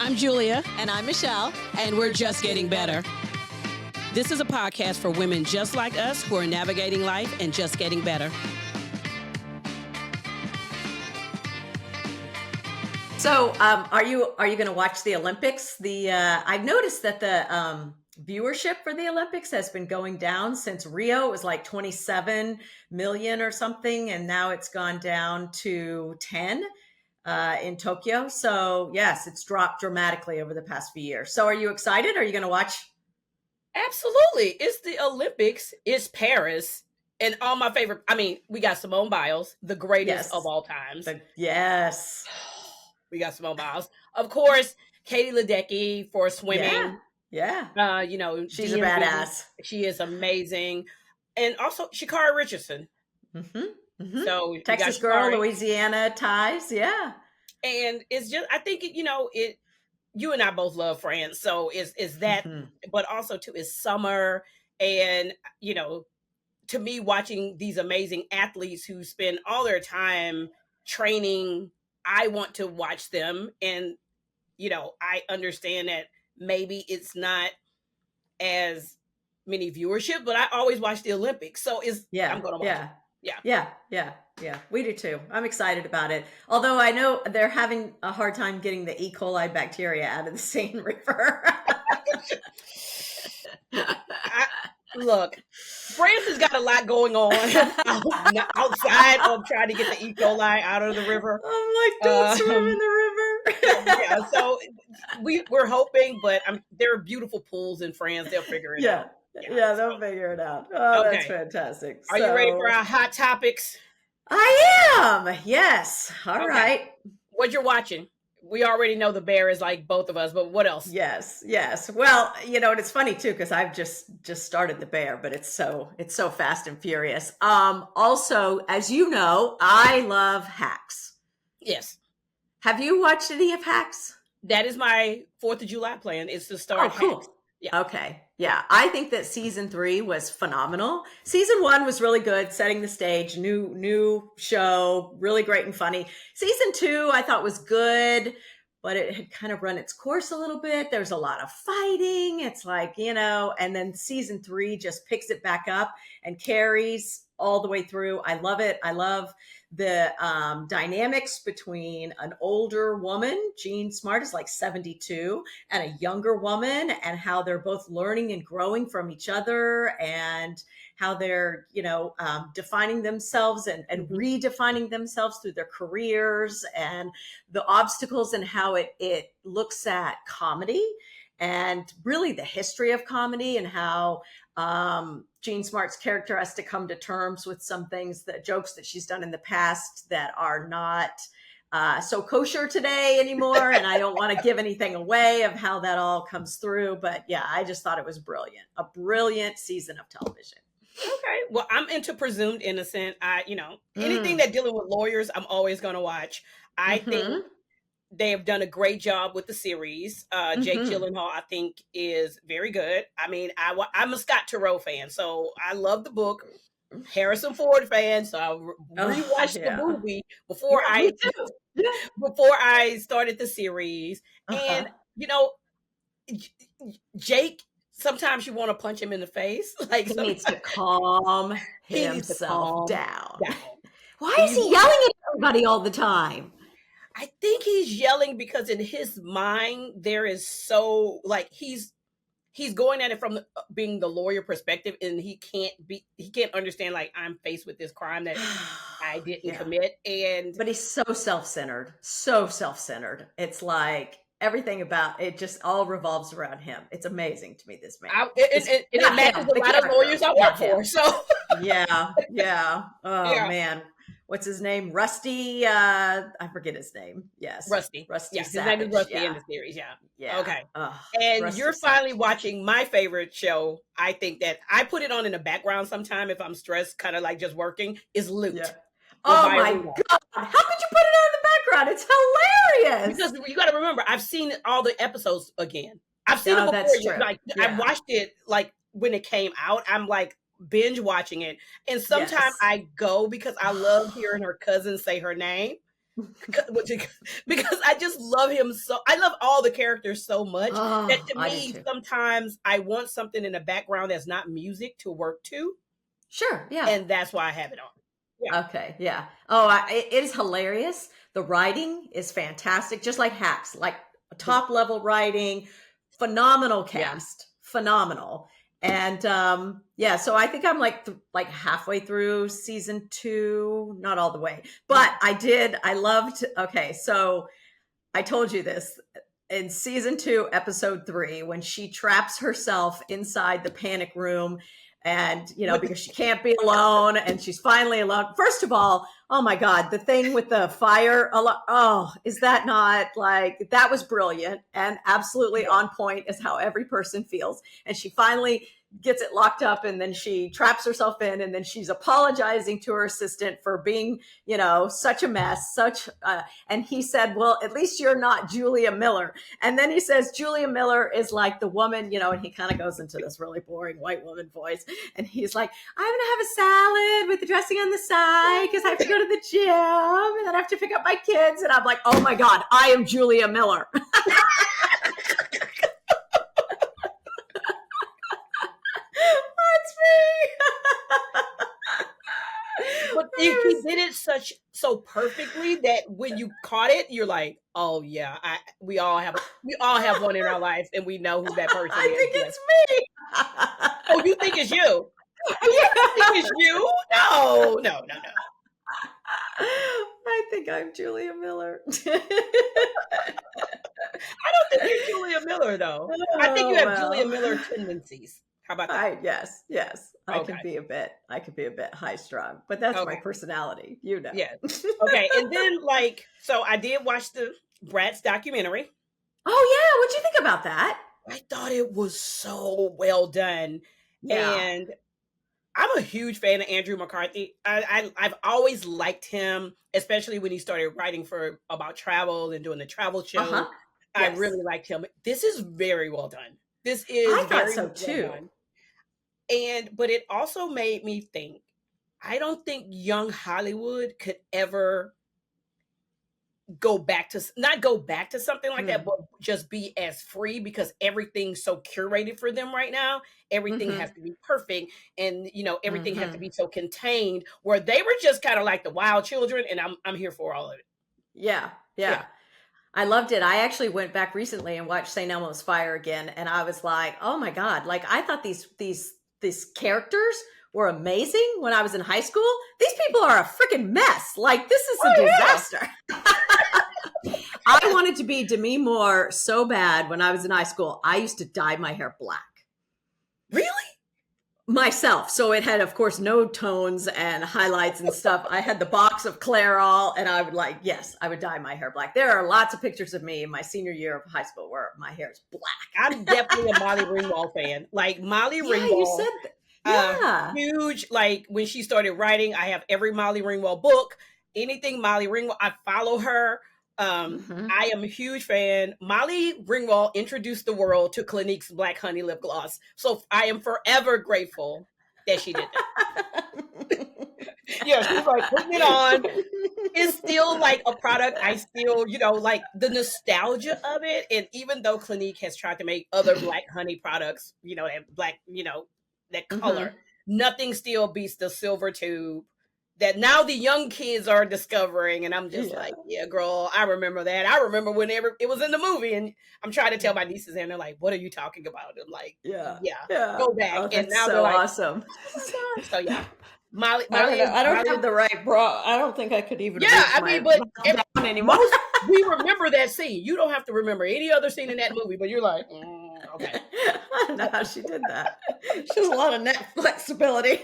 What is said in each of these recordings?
I'm Julia. And I'm Michelle. And we're just getting better. This is a podcast for women just like us who are navigating life and just getting better. So, are you going to watch the Olympics? I've noticed that the viewership for the Olympics has been going down since Rio. It was like 27 million or something, and now it's gone down to 10 in Tokyo. So, yes, it's dropped dramatically over the past few years. So, are you excited? Are you going to watch? Absolutely. It's the Olympics. It's Paris. And all my favorite, we got Simone Biles, the greatest of all times. Yes. We got Simone Biles. Of course, Katie Ledecky for swimming. Yeah. She's DMV, a badass. She is amazing. And also Sha'Carri Richardson. Mm-hmm. Mm-hmm. So Texas girl, Louisiana ties. Yeah. And it's just, I think, you and I both love France. So is that, but also too, is summer. And, to me, watching these amazing athletes who spend all their time training, I want to watch them. And, I understand that maybe it's not as many viewership, but I always watch the Olympics. So I'm going to watch it. Yeah. We do too. I'm excited about it. Although I know they're having a hard time getting the E. coli bacteria out of the Seine River. Look, France has got a lot going on outside of trying to get the E. coli out of the river. I'm like, don't swim in the river. So we're hoping, but there are beautiful pools in France. They'll figure it out. Yeah, they'll figure it out. Oh, okay. That's fantastic. Are you ready for our hot topics? I am. Yes. All right. What you're watching? We already know the bear is like both of us, but what else? Yes. Well, and it's funny too, because I've just started the bear, but it's so fast and furious. Also, as you know, I love Hacks. Yes. Have you watched any of Hacks? That is my 4th of July plan, is to start Hacks. Cool. Yeah. Okay. Yeah. I think that season 3 was phenomenal. Season 1 was really good, setting the stage, new show, really great and funny. Season 2 I thought was good, but it had kind of run its course a little bit. There's a lot of fighting. It's like, and then season 3 just picks it back up and carries all the way through. I love it. I love the dynamics between an older woman, Jean Smart is like 72, and a younger woman, and how they're both learning and growing from each other, and how they're, defining themselves and redefining themselves through their careers, and the obstacles, and how it looks at comedy and really the history of comedy, and how Jean Smart's character has to come to terms with some things, that jokes that she's done in the past that are not so kosher today anymore. And I don't want to give anything away of how that all comes through. But yeah, I just thought it was brilliant. A brilliant season of television. Okay. Well, I'm into Presumed Innocent. Anything that dealing with lawyers, I'm always going to watch. I think they have done a great job with the series. Jake Gyllenhaal, I think, is very good. I'm a Scott Turow fan, so I love the book. Harrison Ford fan, so I rewatched the movie before I started the series. And Jake, sometimes you want to punch him in the face. Like, he needs to calm himself down. Why is he yelling at everybody all the time? I think he's yelling because in his mind there is he's going at it from being the lawyer perspective, and he can't understand, like, I'm faced with this crime that I didn't commit. But he's so self-centered. It's like everything about it just all revolves around him. It's amazing to me, this man. It matches a lot of lawyers I work for. So yeah. Man. What's his name? Rusty. I forget his name. Yes. Rusty. Yeah, his name is Rusty in the series. Yeah. Okay. And Rusty you're finally watching my favorite show. I think that I put it on in the background sometime if I'm stressed, kind of like just working, is Loot. Yeah. Oh my God. How could you put it on in the background? It's hilarious. Because you got to remember, I've seen all the episodes again. I've seen it before. That's true. I watched it like when it came out. I'm like binge watching it, and sometimes I go because I love hearing her cousin say her name. because I just love him so. I love all the characters so much that Oh, to I did me, too. sometimes I want something in the background that's not music to work to, Sure, yeah. and that's why I have it on. Yeah. Okay, yeah. Oh, it is hilarious. The writing is fantastic, just like Hacks, like top level writing, phenomenal Yeah. cast, phenomenal. And yeah, so I think I'm like halfway through season 2, not all the way, but I loved. Okay, so I told you this in season 2, episode 3, when she traps herself inside the panic room and, because she can't be alone and she's finally alone. First of all, oh my God, the thing with the fire. Oh, is that not like, that was brilliant and absolutely on point as how every person feels. And she finally gets it locked up and then she traps herself in and then she's apologizing to her assistant for being, such a mess, and he said, well, at least you're not Julia Miller. And then he says, Julia Miller is like the woman, and he kind of goes into this really boring white woman voice. And he's like, I'm going to have a salad with the dressing on the side because I have to go to the gym and then I have to pick up my kids. And I'm like, oh my God, I am Julia Miller. That's me. But he did it so perfectly that when you caught it, you're like, oh yeah, we all have one in our life, and we know who that person is. I think it's me. Oh, you think it's you? You think it's you? No. I think I'm Julia Miller. I don't think you're Julia Miller, though. I think you have Julia Miller tendencies. How about that? Yes. I can be a bit high strung, but that's my personality, Yeah. Okay. And then so I did watch the Bratz documentary. Oh yeah. What'd you think about that? I thought it was so well done. Yeah. And I'm a huge fan of Andrew McCarthy. I've always liked him, especially when he started writing about travel and doing the travel show. Yes. I really liked him. This is very well done. I thought so too. But it also made me think, I don't think young Hollywood could ever not go back to something like that, but just be as free, because everything's so curated for them right now. Everything has to be perfect, and everything has to be so contained, where they were just kind of like the wild children, and I'm here for all of it. Yeah. I loved it. I actually went back recently and watched St. Elmo's Fire again, and I was like, oh my God, like I thought these characters were amazing when I was in high school. These people are a freaking mess. Like, this is a disaster. I wanted to be Demi Moore so bad when I was in high school. I used to dye my hair black. Really? Myself. So it had, of course, no tones and highlights and stuff. I had the box of Clairol, and I would dye my hair black. There are lots of pictures of me in my senior year of high school where my hair is black. I'm definitely a Molly Ringwald fan. Like Molly Ringwald. You said that. Yeah. Huge. Like when she started writing, I have every Molly Ringwald book. Anything Molly Ringwald, I follow her. I am a huge fan. Molly Ringwald introduced the world to Clinique's Black Honey Lip Gloss. So I am forever grateful that she did that. Yeah, she's like putting it on. It's still like a product. I still, like the nostalgia of it. And even though Clinique has tried to make other Black honey products, that black, that color, nothing still beats the silver tube that now the young kids are discovering. And I'm just like, yeah, girl, I remember that. I remember whenever it was in the movie, and I'm trying to tell my nieces, and they're like, what are you talking about? I'm like, yeah, go back. Oh, and now so they're like, awesome. Oh my God. So yeah. Molly, I don't have the right bra. I don't think I could even. But down anymore. We remember that scene. You don't have to remember any other scene in that movie, but you're like, okay. I don't know how she did that. She has a lot of neck flexibility.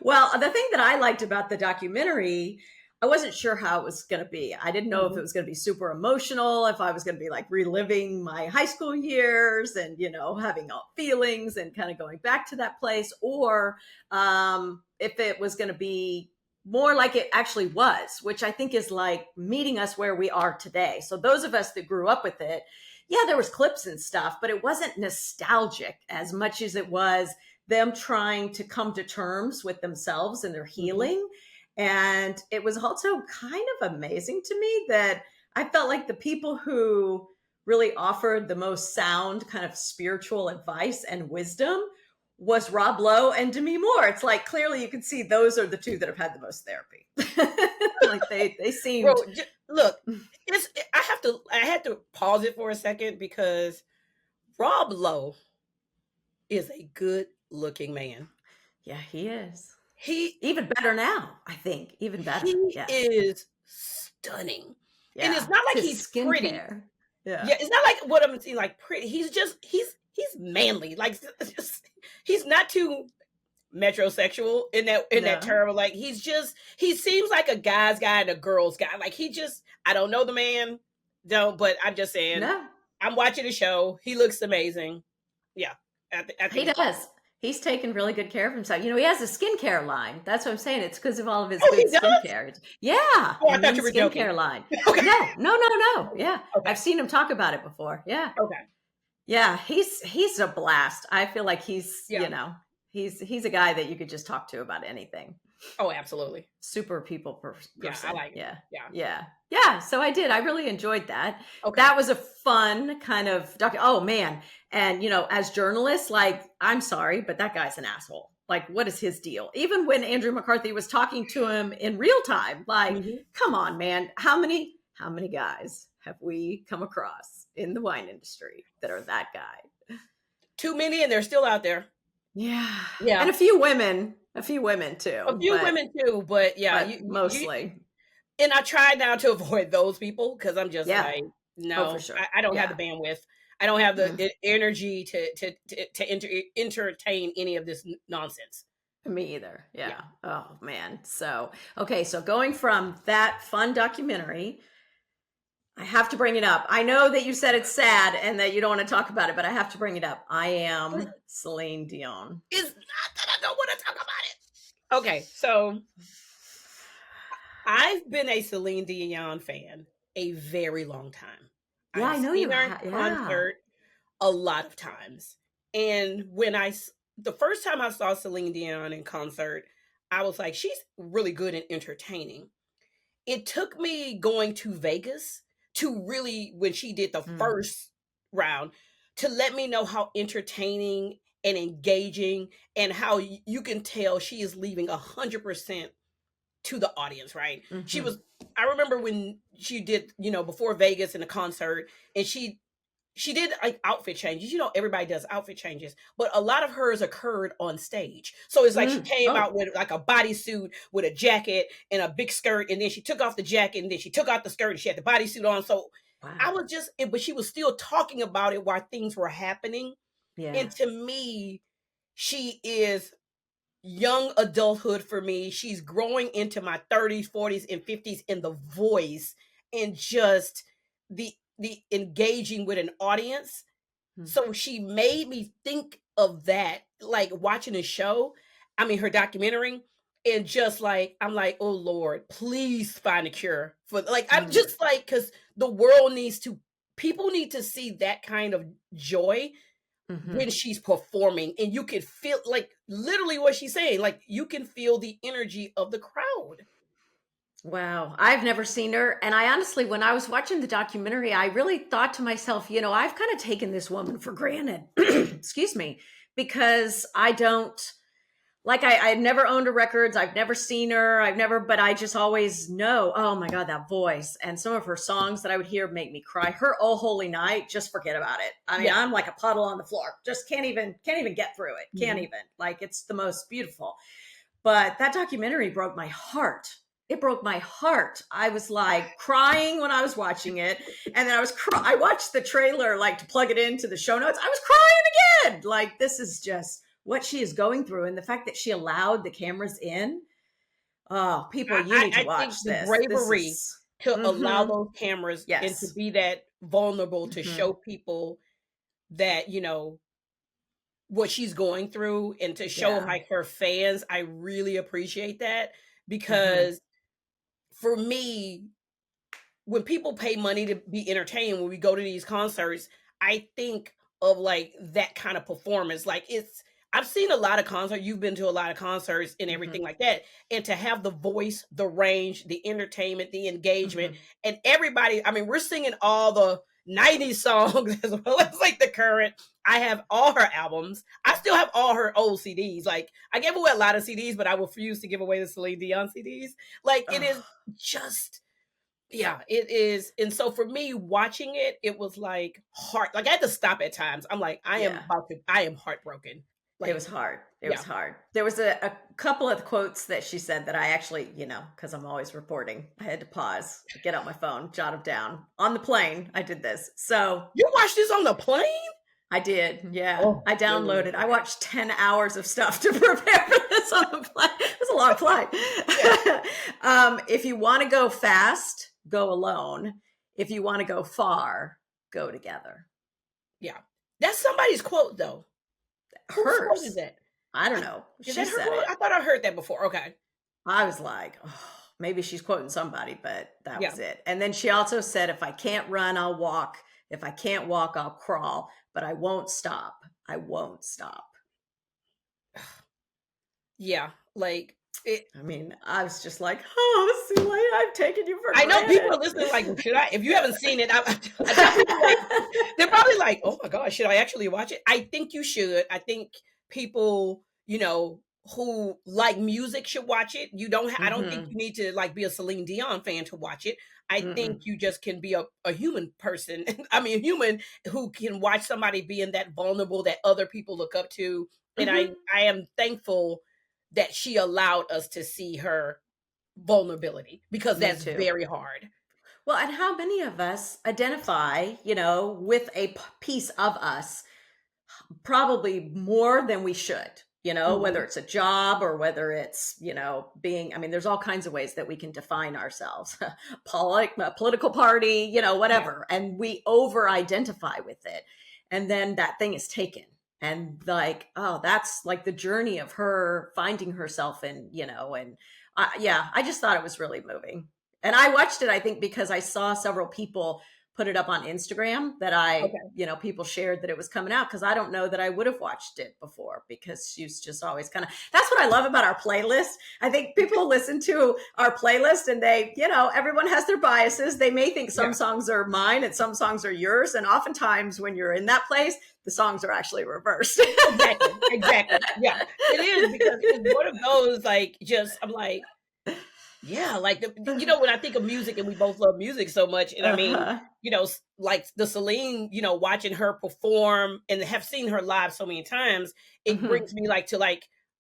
Well, the thing that I liked about the documentary, I wasn't sure how it was going to be. I didn't know if it was going to be super emotional, if I was going to be like reliving my high school years and, having all feelings and kind of going back to that place, or if it was going to be more like it actually was, which I think is like meeting us where we are today. So those of us that grew up with it, yeah, there was clips and stuff, but it wasn't nostalgic as much as it was them trying to come to terms with themselves and their healing. And it was also kind of amazing to me that I felt like the people who really offered the most sound kind of spiritual advice and wisdom was Rob Lowe and Demi Moore. It's like clearly you can see those are the two that have had the most therapy. Like they seemed. Bro, look, I had to pause it for a second because Rob Lowe is a good looking man. Yeah, he is. He Even better now, I think. Even better. He Yeah. is stunning. Yeah. And it's not like his he's pretty. skincare. Yeah. Yeah, it's not like what I'm seeing like pretty. He's manly. Like he's not too metrosexual in that term. Like he seems like a guy's guy and a girl's guy. Like I don't know the man, but I'm just saying. No. I'm watching the show. He looks amazing. Yeah, I think he does. He's taken really good care of himself. He has a skincare line. That's what I'm saying. It's because of all of his good skincare. Yeah. Oh, I thought you were joking. Skincare line. Okay. No. Yeah. Okay. I've seen him talk about it before. Yeah. Okay. Yeah. He's a blast. I feel like he's he's a guy that you could just talk to about anything. Oh, absolutely. Super people person. Yeah, I like it. Yeah. So I did. I really enjoyed that. Okay. That was a fun kind of oh man. And as journalists, like, I'm sorry, but that guy's an asshole. Like, what is his deal? Even when Andrew McCarthy was talking to him in real time, like, come on, man. How many guys have we come across in the wine industry that are that guy? Too many, and they're still out there. Yeah. And a few women too. But yeah, mostly. And I try now to avoid those people because I'm just like, no, for sure. I don't have the bandwidth. I don't have the energy to entertain any of this nonsense. Me either. Yeah. Oh man. So going from that fun documentary, I have to bring it up. I know that you said it's sad and that you don't want to talk about it, but I have to bring it up. I am Celine Dion. It's not that I don't want to talk about it. Okay, so I've been a Celine Dion fan a very long time. Yeah, I know you have. Concert a lot of times. And the first time I saw Celine Dion in concert, I was like, she's really good and entertaining. It took me going to Vegas to really, when she did the first round, to let me know how entertaining and engaging and how you can tell she is leaving 100% to the audience, right? I remember when she did, before Vegas in the concert, and she did like outfit changes. Everybody does outfit changes, but a lot of hers occurred on stage. So it's like she came out with like a bodysuit with a jacket and a big skirt, and then she took off the jacket, and then she took out the skirt, and she had the bodysuit on. So I was but she was still talking about it while things were happening. Yeah. And to me, she is young adulthood for me. She's growing into my 30s, 40s, and 50s in the voice and just the engaging with an audience. So she made me think of that, like watching a show, her documentary, and just like, I'm like, oh Lord, please find a cure for, like, I'm just like, because the world people need to see that kind of joy when she's performing, and you can feel, like, literally what she's saying, like, you can feel the energy of the crowd. Wow. I've never seen her. And I honestly, when I was watching the documentary, I really thought to myself, I've kind of taken this woman for granted, excuse me, because I don't, like, I've never owned her records. I've never seen her. But I just always know, oh my God, that voice. And some of her songs that I would hear make me cry. Her Oh Holy Night, just forget about it. I'm like a puddle on the floor. Just can't even get through it. Can't even. Like, it's the most beautiful. But that documentary broke my heart. It broke my heart. I was like crying when I was watching it. And then I watched the trailer, like, to plug it into the show notes. I was crying again. Like, this is just what she is going through. And the fact that she allowed the cameras in. Oh, people, you need to watch this. The bravery to allow those cameras and to be that vulnerable to show people that, what she's going through, and to show like her fans. I really appreciate that, because for me, when people pay money to be entertained, when we go to these concerts, I think of like that kind of performance. Like, I've seen a lot of concerts. You've been to a lot of concerts and everything Mhm. like that. And to have the voice, the range, the entertainment, the engagement, Mhm. and everybody, I mean, we're singing all the 90s songs as well as like the current. I have all her albums. I still have all her old CDs. Like I gave away a lot of CDs, but I refuse to give away the Celine Dion CDs. Like it Ugh, is just, yeah, it is. And so for me watching it, it was like heart, like I had to stop at times. I'm like, yeah. I am heartbroken. It Like, was hard. It was yeah. hard. There was a couple of quotes that she said that I actually, because I'm always reporting, I had to pause, get out my phone, jot them down. On the plane, I did this. So You watched this on the plane? I did. Yeah. Oh, I good Lord. downloaded. I watched 10 hours of stuff to prepare for this on the plane. It was a long flight. Yeah. If you want to go fast, go alone. If you want to go far, go together. Yeah. That's somebody's quote though. Whose quote is Hers. that? I don't know. Is She that her said quote? it. I thought I heard that before. Okay. I was like, oh, maybe she's quoting somebody, but that Yeah. was it. And then she also said, if I can't run, I'll walk. If I can't walk, I'll crawl, but I won't stop. I won't stop. Yeah. Like it, I mean, I was just like, oh, Celine, I've taken you for I know people granted. are listening like, should I? If you haven't seen it, I tell people like, they're probably like, oh my gosh, should I actually watch it? I think you should. I think people, who like music should watch it. I don't think Hmm. you need to like be a Celine Dion fan to watch it. I think Mm-mm. you just can be a human person. I mean, a human who can watch somebody being that vulnerable that other people look up to. And Hmm. I am thankful that she allowed us to see her vulnerability because Me that's too. very hard. Well, and how many of us identify, with a piece of us probably more than we should, whether Mhm. it's a job or whether it's, being, I mean, there's all kinds of ways that we can define ourselves, political party, Yeah. whatever. And we over identify with it. And then that thing is taken. And like, oh, that's like the journey of her finding herself and yeah, I just thought it was really moving. And I watched it, I think, because I saw several people put it up on Instagram that Okay. people shared that it was coming out because I don't know that I would have watched it before because she's just always kind of, that's what I love about our playlist. I think people listen to our playlist and they, everyone has their biases. They may think some Yeah. songs are mine and some songs are yours. And oftentimes when you're in that place, the songs are actually reversed. Exactly. Exactly. Yeah. It is because it's one of those like just I'm like, yeah, like when I think of music and we both love music so much, and I mean, Uh-huh. like the Celine, watching her perform and have seen her live so many times, it Hmm. brings me like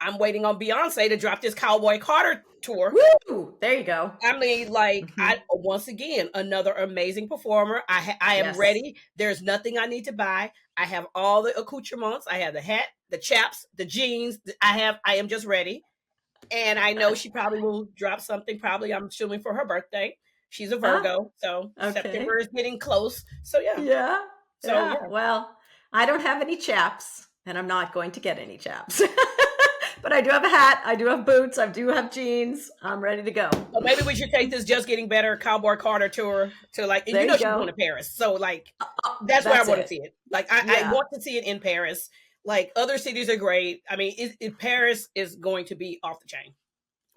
I'm waiting on Beyonce to drop this Cowboy Carter tour. Woo! There you go. I mean, like Hmm. I once again another amazing performer. I am Yes. ready. There's nothing I need to buy. I have all the accoutrements. I have the hat, the chaps, the jeans. I am just ready. And I know she probably will drop something. Probably I'm assuming for her birthday. She's a Ah, Virgo, so okay. September is getting close. So yeah. Yeah. So Yeah. yeah. Well, I don't have any chaps and I'm not going to get any chaps. But I do have a hat. I do have boots. I do have jeans. I'm ready to go. So maybe we should take this Just Getting Better Cowboy Carter tour to like, and There you she's going go. to Paris. So like that's where I That's want to it. see it. Like I Yeah. want to see it in Paris. Like other cities are great. I mean, Paris is going to be off the chain. Yeah.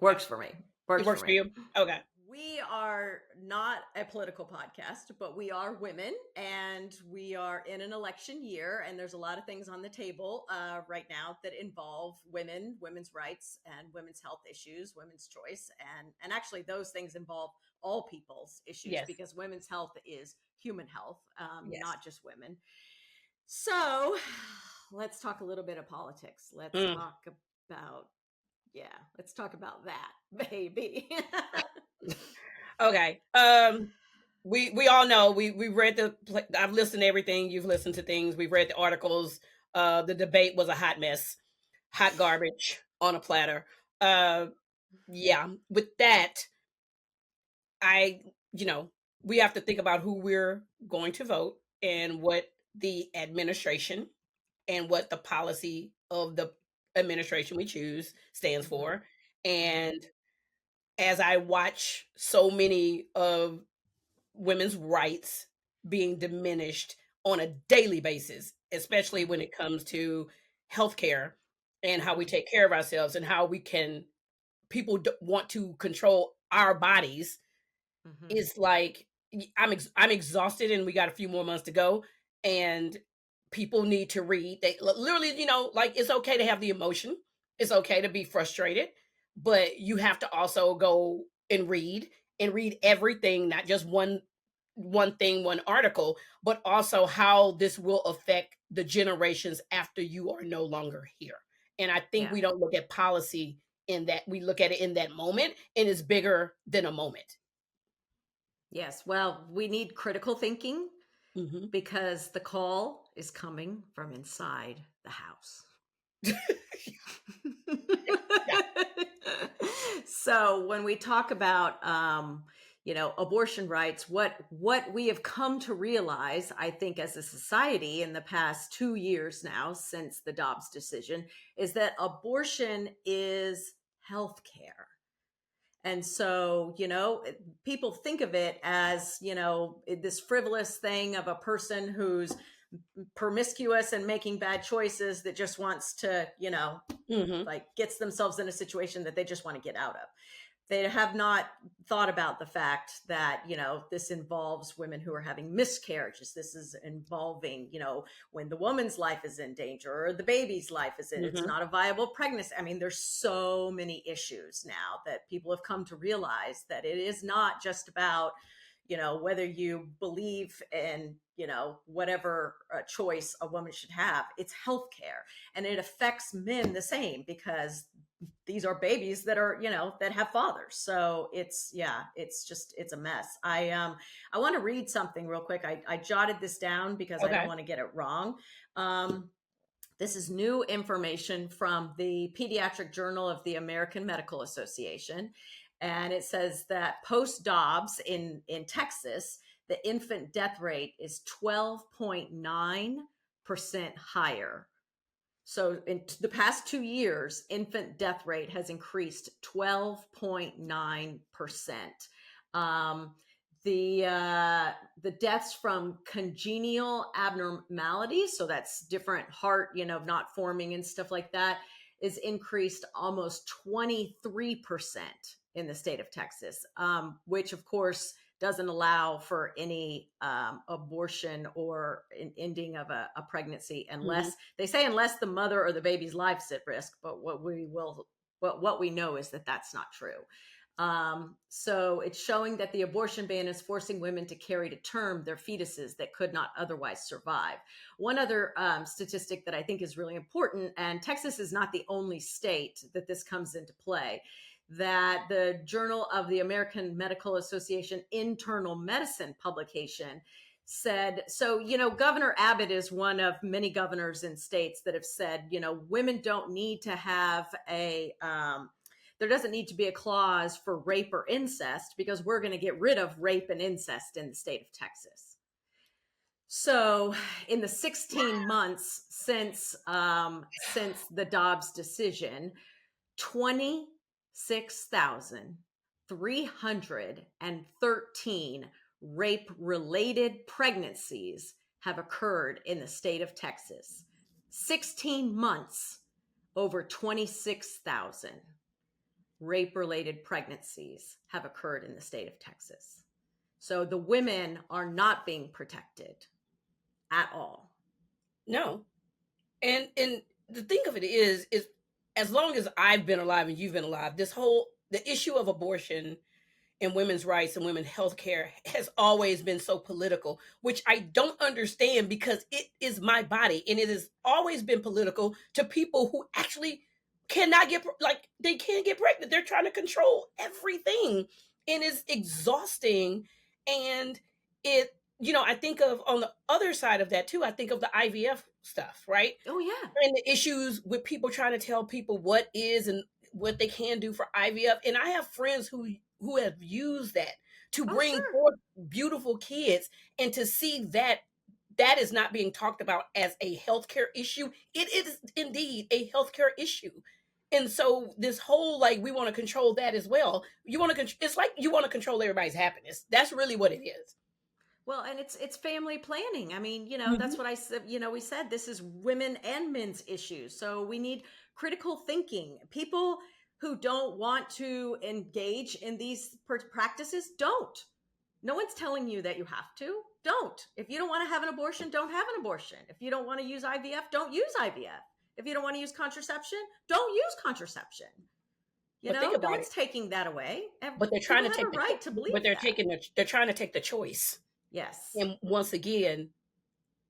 Works for me. It Works for works for me. you? Okay. We are not a political podcast, but we are women and we are in an election year. And there's a lot of things on the table right now that involve women, women's rights, and women's health issues, women's choice. And actually, those things involve all people's issues Yes. because women's health is human health, Yes. not just women. So let's talk a little bit of politics. Mm. Yeah, let's talk about that, baby. Okay. We all know we read I've listened to everything. You've listened to things. We've read the articles. The debate was a hot mess, hot garbage on a platter. Uh, yeah. With that, I we have to think about who we're going to vote and what the administration and what the policy of the administration we choose stands Mhm, for. mhm, And as I watch so many of women's rights being diminished on a daily basis, especially when mhm, it comes to healthcare. and how we take care of ourselves and how we can people want to control our bodies Mm-hmm. is like I'm exhausted and we got a few more months to go, and people need to read. They literally, like it's okay to have the emotion. It's okay to be frustrated, but you have to also go and read everything, not just one thing, one article, but also how this will affect the generations after you are no longer here. And I think Yeah. we don't look at policy in that, we look at it in that moment, and it's bigger than a moment. Yes. Well, we need critical thinking Hmm. because the call is coming from inside the house. Yeah. So when we talk about abortion rights, what we have come to realize, I think, as a society in the past 2 years now since the Dobbs decision, is that abortion is health care. And so, people think of it as, this frivolous thing of a person who's promiscuous and making bad choices that just wants to, Hmm. like gets themselves in a situation that they just want to get out of. They have not thought about the fact that, this involves women who are having miscarriages. This is involving, when the woman's life is in danger or the baby's life is in, it's Hmm. not a viable pregnancy. I mean, there's so many issues now that people have come to realize that it is not just about, whether you believe in, whatever choice a woman should have. It's healthcare, and it affects men the same because these are babies that are, that have fathers. So it's a mess. I want to read something real quick. I jotted this down because I don't Okay. want to get it wrong. um, this is new information from the Pediatric Journal of the American Medical Association, and it says that post Dobbs in Texas, the infant death rate is 12.9% higher. So in the past 2 years, infant death rate has increased 12.9%. Um, the deaths from congenital abnormalities, so that's different heart, not forming and stuff like that, is increased almost 23% in the state of Texas, which of course doesn't allow for any abortion or an ending of a pregnancy Hmm. unless they say unless the mother or the baby's life's at risk. But what we know is that that's not true. So it's showing that the abortion ban is forcing women to carry to term their fetuses that could not otherwise survive. One other statistic that I think is really important, and Texas is not the only state that this comes into play, that the Journal of the American Medical Association Internal Medicine publication said, so, Governor Abbott is one of many governors in states that have said, women don't need to have there doesn't need to be a clause for rape or incest because we're going to get rid of rape and incest in the state of Texas. So, in the 16 months since the Dobbs decision, 26,313 rape-related pregnancies have occurred in the state of Texas. 16 months, over 26,000 rape-related pregnancies have occurred in the state of Texas. So the women are not being protected at all. No. And the thing of it is as long as I've been alive and you've been alive, the issue of abortion and women's rights and women's health care has always been so political, which I don't understand because it is my body, and it has always been political to people who actually cannot get, like, they can't get pregnant. They're trying to control everything, and it's exhausting. And it, I think of, on the other side of that too, I think of the IVF stuff, right? Oh yeah. And the issues with people trying to tell people what is and what they can do for IVF. And I have friends who have used that to Oh bring sure. forth beautiful kids, and to see that that is not being talked about as a healthcare issue. It is indeed a healthcare issue. And so this whole, like, we want to control that as well. You want to it's like you want to control everybody's happiness. That's really what it is. Well, and it's family planning. I mean, that's Mhm. what I said. We said this is women and men's issues. So we need critical thinking. People who don't want to engage in these practices don't. No one's telling you that you have to. Don't. If you don't want to have an abortion, don't have an abortion. If you don't want to use IVF, don't use IVF. If you don't want to use contraception, don't use contraception. But think No about one's it. taking that away. And But they're trying people to have a take right to believe but they're that. they're trying to take the choice. Yes. And once again,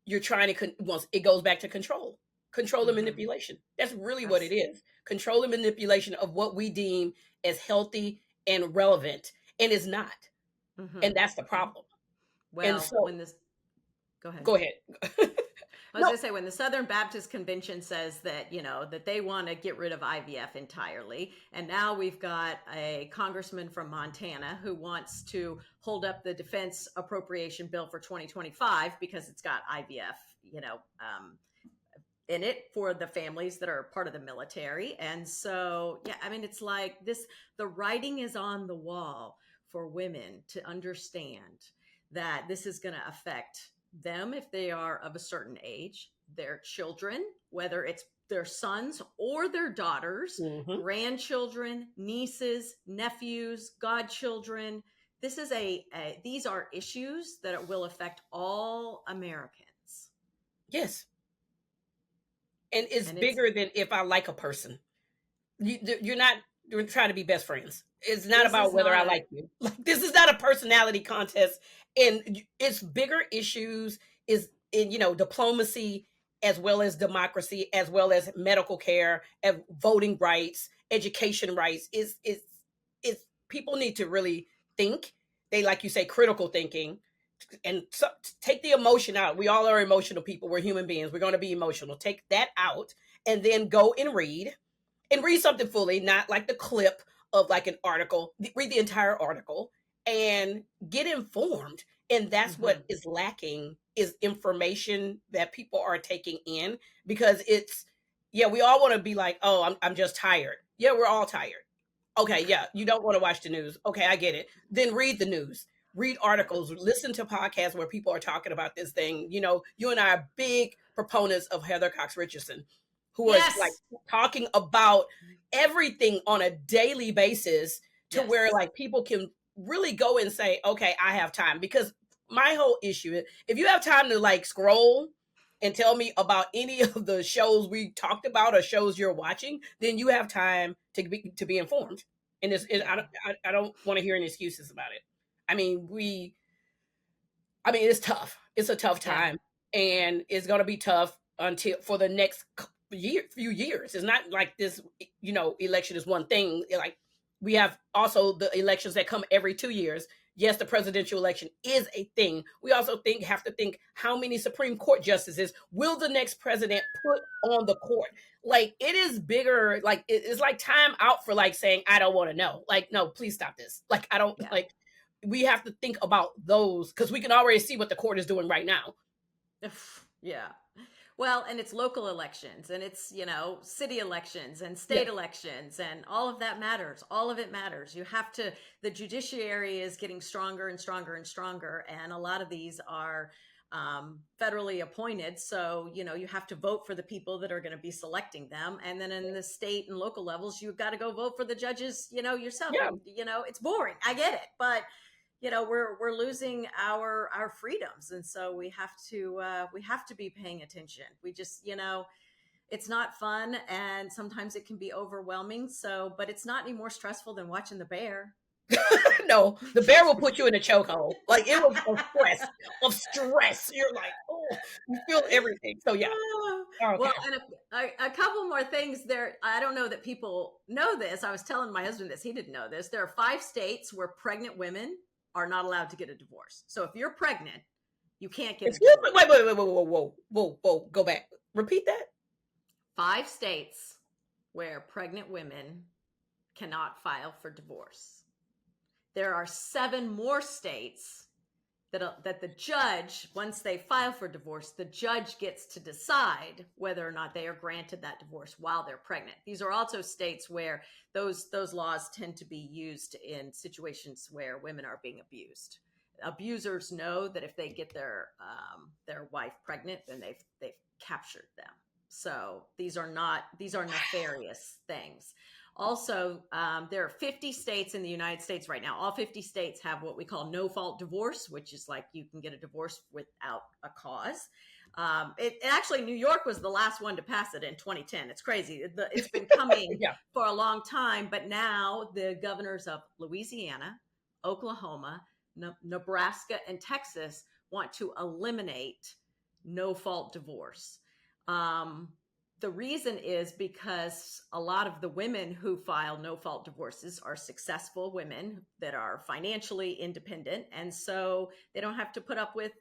you're trying to once it goes back to control and Mm-hmm. manipulation. That's really what it Absolutely. is. Control and manipulation of what we deem as healthy and relevant, and it's not. Mm-hmm. And that's the Mm-hmm. problem. And Well, so, when this, go ahead. go ahead. I was No. going to say, when the Southern Baptist Convention says that, that they want to get rid of IVF entirely, and now we've got a congressman from Montana who wants to hold up the defense appropriation bill for 2025 because it's got IVF, in it for the families that are part of the military. And so, yeah, I mean, it's like this, the writing is on the wall for women to understand that this is going to affect them if they are of a certain age, their children, whether it's their sons or their daughters, Mhm. grandchildren, nieces, nephews, godchildren. This is these are issues that will affect all Americans. Yes. And it's And it's bigger than if I like a person. You're not you're trying to be best friends. It's not this about is whether not I a like you. Like this is not a personality contest, and it's bigger issues is in diplomacy as well as democracy as well as medical care and voting rights, education rights. Is people need to really think. They like you say critical thinking and so, take the emotion out. We all are emotional people. We're human beings. We're going to be emotional. Take that out and then go and read something fully, not like the clip of like an article. Read the entire article and get informed. And that's mm-hmm. what is lacking is information that people are taking in because it's yeah, we all want to be like, oh, I'm just tired. Yeah, we're all tired. Okay, yeah, you don't want to watch the news. Okay, I get it. Then read the news, read Yeah. articles, listen to podcasts where people are talking about this thing. You and I are big proponents of Heather Cox Richardson, who is like Yes. talking about everything on a daily basis to where Yes. like people can really go and say, okay, I have time. Because my whole issue is if you have time to like scroll and tell me about any of the shows we talked about or shows you're watching, then you have time to be informed. And Yeah. I don't want to hear any excuses about it. I mean, it's tough. It's a tough Yeah. time, and it's going to be tough until for the next few years. It's not like this, election is one thing. Like we have also the elections that come every 2 years. Yes, the presidential election is a thing. We also have to think how many Supreme Court justices will the next president put on the court. Like it is bigger. Like it's like time out for like saying I don't want to know. Like no, please stop this. Like I don't Yeah. like we have to think about those because we can already see what the court is doing right now. Yeah. Well, and it's local elections and it's, city elections and Yeah. state elections and all of that matters. All of it matters. The judiciary is getting stronger and stronger and stronger. And a lot of these are federally appointed. So, you have to vote for the people that are going to be selecting them. And then in the state and local levels, you've got to go vote for the judges, yourself. Yeah. And, it's boring. I get it. But we're losing our freedoms, and so we have to be paying attention. We just it's not fun, and sometimes it can be overwhelming. So, but it's not any more stressful than watching the bear. No, the bear will put you in a chokehold. Like it was of stress. You're like, oh, you feel everything. So yeah. Okay. Well, and a couple more things there. I don't know that people know this. I was telling my husband this. He didn't know this. There are 5 states where pregnant women are not allowed to get a divorce. So if you're pregnant, you can't get a Excuse divorce. me. Wait, whoa. Go back. Repeat that. 5 states where pregnant women cannot file for divorce. There are 7 more states that the judge, once they file for divorce, the judge gets to decide whether or not they are granted that divorce while they're pregnant. These are also states where those laws tend to be used in situations where women are being abused. abusers know that if they get their wife pregnant, then they've captured them. So these are nefarious things. Also, there are 50 states in the United States right now. All 50 states have what we call no-fault divorce, which is like you can get a divorce without a cause. Actually, New York was the last one to pass it in 2010. It's crazy. It's been coming Yeah. for a long time, but now the governors of Louisiana, Oklahoma, Nebraska, and Texas want to eliminate no-fault divorce. The reason is because a lot of the women who file no-fault divorces are successful women that are financially independent, and so they don't have to put up with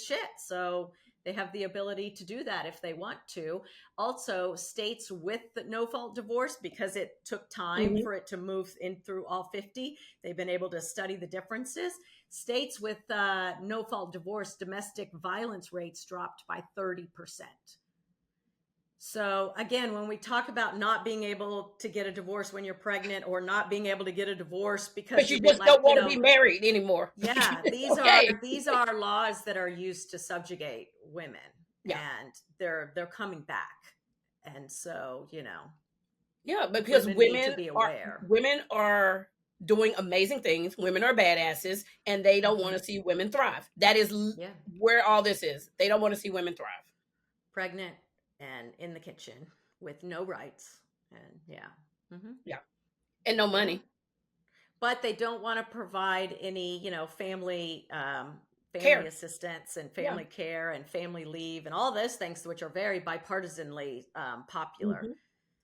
shit. So they have the ability to do that if they want to. Also, states with the no-fault divorce, because it took time for it to move in through all 50, they've been able to study the differences. States with no-fault divorce, domestic violence rates dropped by 30%. So again, when we talk about not being able to get a divorce when you're pregnant, or not being able to get a divorce because you just don't want to be married anymore. Yeah, these are laws that are used to subjugate women, and they're coming back. And so, yeah, because women need to be aware. Women are doing amazing things. Women are badasses, and they don't want to see women thrive. That is where all this is. They don't want to see women thrive. Pregnant and in the kitchen with no rights, and and no money. But they don't want to provide any, family care assistance and family care and family leave and all those things, which are very bipartisanly popular.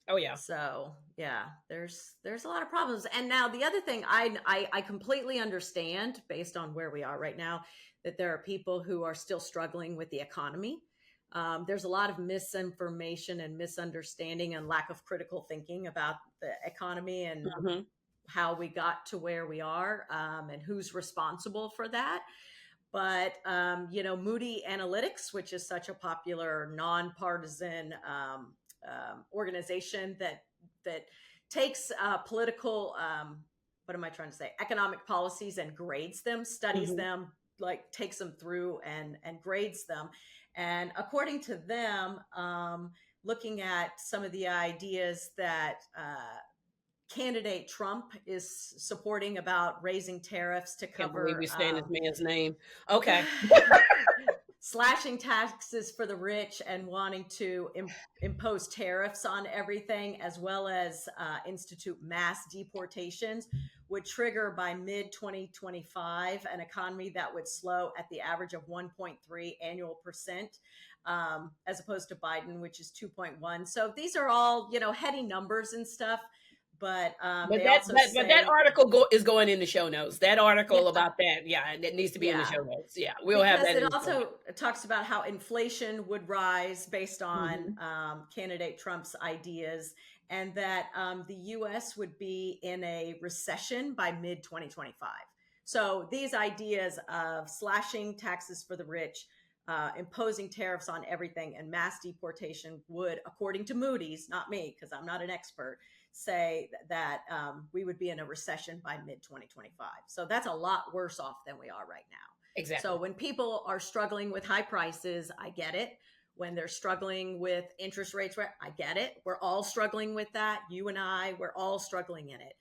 Oh yeah. So yeah, there's a lot of problems. And now the other thing, I completely understand, based on where we are right now, that there are people who are still struggling with the economy. There's a lot of misinformation and misunderstanding and lack of critical thinking about the economy and how we got to where we are, and who's responsible for that. But, Moody Analytics, which is such a popular nonpartisan organization that takes political, economic policies and grades them, studies them, like takes them through and grades them. And according to them, looking at some of the ideas that candidate Trump is supporting about raising tariffs to cover. Can't believe we saying this man's name. Okay. Slashing taxes for the rich and wanting to impose tariffs on everything, as well as institute mass deportations, would trigger by mid-2025 an economy that would slow at the average of 1.3 annual percent, as opposed to Biden, which is 2.1. So these are all, heady numbers and stuff. But that article is going in the show notes. That article about that, it needs to be in the show notes. Yeah, we'll have that. It also talks about how inflation would rise based on candidate Trump's ideas, and that the U.S. would be in a recession by mid-2025. So these ideas of slashing taxes for the rich, imposing tariffs on everything, and mass deportation would, according to Moody's, not me because I'm not an expert, say that we would be in a recession by mid-2025. So that's a lot worse off than we are right now. Exactly. So when people are struggling with high prices, I get it. When they're struggling with interest rates, I get it. We're all struggling with that. You and I, we're all struggling in it.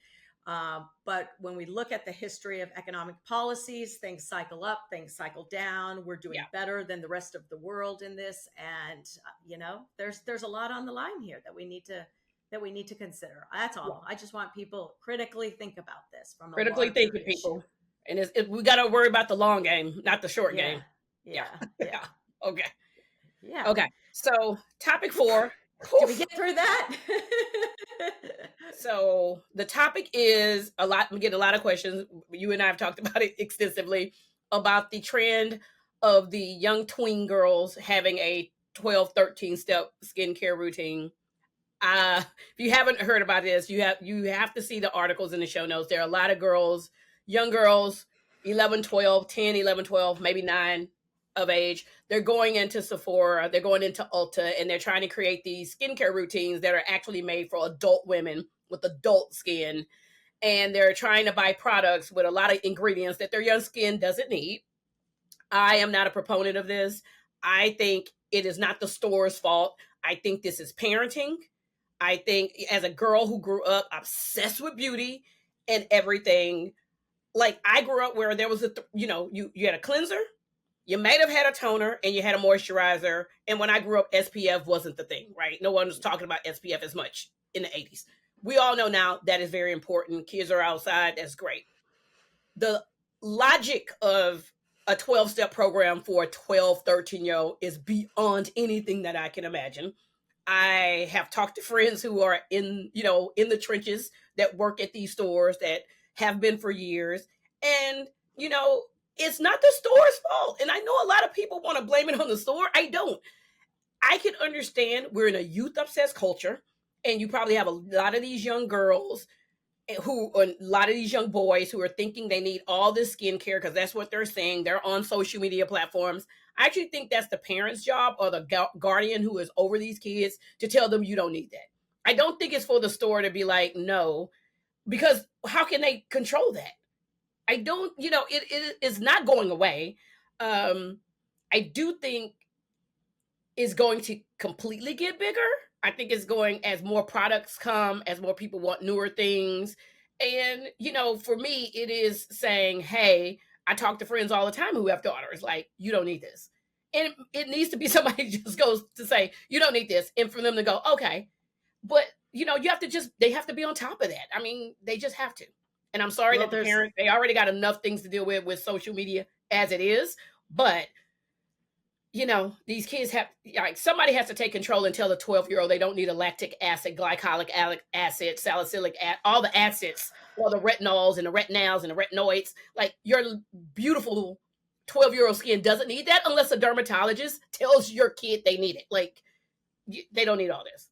But when we look at the history of economic policies, things cycle up, things cycle down. We're doing better than the rest of the world in this. And, there's a lot on the line here that we need to consider. That's all. I just want people critically think about this from critically thinking people. And we got to worry about the long game, not the short game. Yeah. Okay. Yeah. Okay. So topic 4. Did we get through that? So the topic is we get a lot of questions. You and I have talked about it extensively, about the trend of the young tween girls having a 12, 13 step skincare routine. If you haven't heard about this, you have to see the articles in the show notes. There are a lot of girls, young girls, 11, 12, 10, 11, 12, maybe 9 of age. They're going into Sephora, they're going into Ulta, and they're trying to create these skincare routines that are actually made for adult women with adult skin. and they're trying to buy products with a lot of ingredients that their young skin doesn't need. I am not a proponent of this. I think it is not the store's fault. I think this is parenting. I think as a girl who grew up obsessed with beauty and everything, like I grew up where there was you had a cleanser, you might have had a toner, and you had a moisturizer. And when I grew up, SPF wasn't the thing, right? No one was talking about SPF as much in the 80s. We all know now that is very important. Kids are outside. That's great. The logic of a 12-step program for a 12, 13-year-old is beyond anything that I can imagine. I have talked to friends who are in the trenches that work at these stores that have been for years. And, it's not the store's fault. And I know a lot of people want to blame it on the store. I don't. I can understand we're in a youth obsessed culture, and you probably have a lot of these young girls a lot of these young boys who are thinking they need all this skincare because that's what they're saying. They're on social media platforms. I actually think that's the parent's job or the guardian who is over these kids to tell them you don't need that. I don't think it's for the store to be like, no, because how can they control that? I don't, it is not going away. I do think it's going to completely get bigger. I think it's going as more products come, as more people want newer things. And, for me, it is saying, hey, I talk to friends all the time who have daughters, like, you don't need this. And it needs to be somebody who just goes to say, you don't need this. And for them to go, okay. But, you have to they have to be on top of that. I mean, they just have to. And I'm sorry that the parents, they already got enough things to deal with social media as it is. But these kids have, like, somebody has to take control and tell the 12-year-old they don't need a lactic acid, glycolic acid, salicylic acid, all the acids, or the retinols and the retinals and the retinoids. Like, your beautiful 12-year-old skin doesn't need that unless a dermatologist tells your kid they need it. Like, they don't need all this.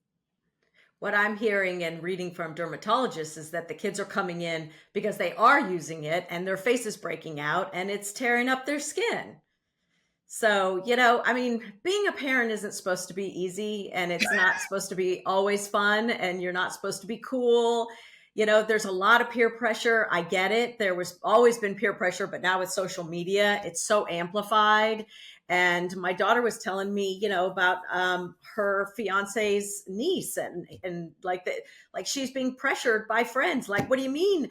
What I'm hearing and reading from dermatologists is that the kids are coming in because they are using it and their face is breaking out and it's tearing up their skin. So, being a parent isn't supposed to be easy, and it's not supposed to be always fun, and you're not supposed to be cool. There's a lot of peer pressure. I get it. There was always been peer pressure, but now with social media, it's so amplified. And my daughter was telling me, about her fiance's niece and like she's being pressured by friends. Like, what do you mean?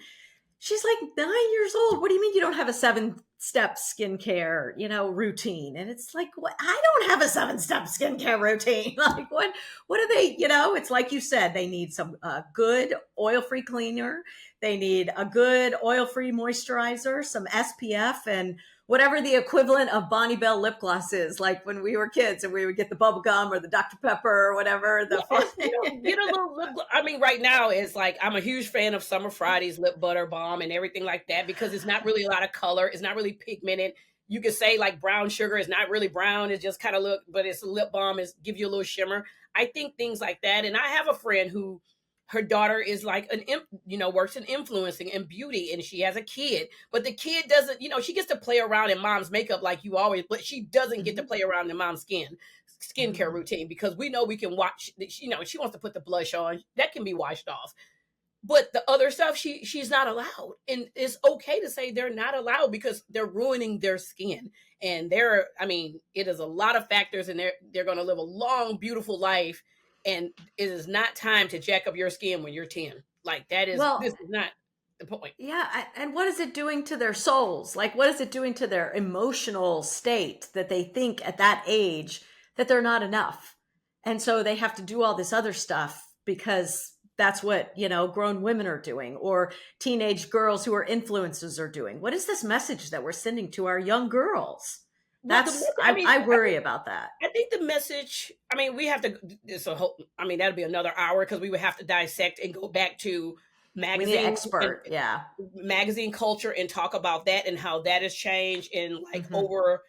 She's like 9 years old. What do you mean you don't have a 7-step skincare, routine? And it's like, what? I don't have a 7-step skincare routine. Like, what are they, it's like you said, they need some good oil-free cleaner. They need a good oil-free moisturizer, some SPF, and whatever the equivalent of Bonnie Bell lip gloss is, like when we were kids and we would get the bubble gum or the Dr. Pepper or whatever. Get a little lip gloss. I mean, right now it's like, I'm a huge fan of Summer Friday's lip butter balm and everything like that, because it's not really a lot of color. It's not really pigmented. You could say like brown sugar is not really brown. It's just kind of but it's a lip balm, is give you a little shimmer. I think things like that. And I have a friend who, her daughter is like works in influencing and beauty, and she has a kid, but the kid doesn't, she gets to play around in mom's makeup like you always, but she doesn't get to play around in mom's skincare routine, because we know we can watch, she wants to put the blush on, that can be washed off. But the other stuff, she's not allowed. And it's okay to say they're not allowed because they're ruining their skin. And it is a lot of factors, and they're going to live a long, beautiful life. And it is not time to jack up your skin when you're 10. Like, this is not the point. Yeah. And what is it doing to their souls? Like, what is it doing to their emotional state that they think at that age that they're not enough? And so they have to do all this other stuff because that's what, grown women are doing, or teenage girls who are influencers are doing. What is this message that we're sending to our young girls? I worry about that. I think the message, we have to, that'll be another hour, because we would have to dissect and go back to magazine expert, magazine culture, and talk about that and how that has changed, and over,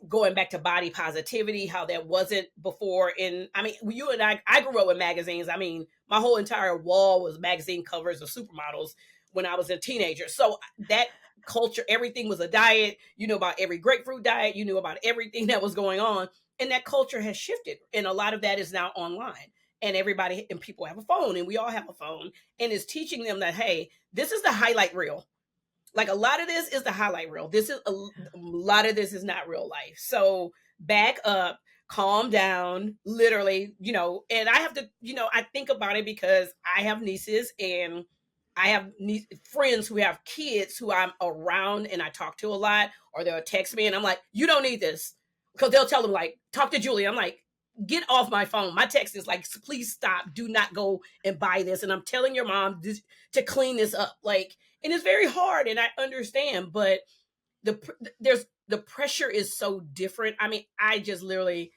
going back to body positivity, how that wasn't before. And you and I grew up with magazines. My whole entire wall was magazine covers of supermodels when I was a teenager. So that culture, everything was a diet. You knew about every grapefruit diet. You knew about everything that was going on. And that culture has shifted. And a lot of that is now online. And people have a phone, and we all have a phone. And it's teaching them that, hey, this is the highlight reel. Like a lot of this is the highlight reel. This is a lot of this is not real life. So back up, calm down, literally, and I have to, I think about it because I have nieces and I have friends who have kids who I'm around and I talk to a lot, or they'll text me and I'm like, you don't need this. Because they'll tell them like, talk to Julie. I'm like, get off my phone. My text is like, please stop. Do not go and buy this. And I'm telling your mom to clean this up. Like, and it's very hard, and I understand, but the pressure is so different. I mean, I just literally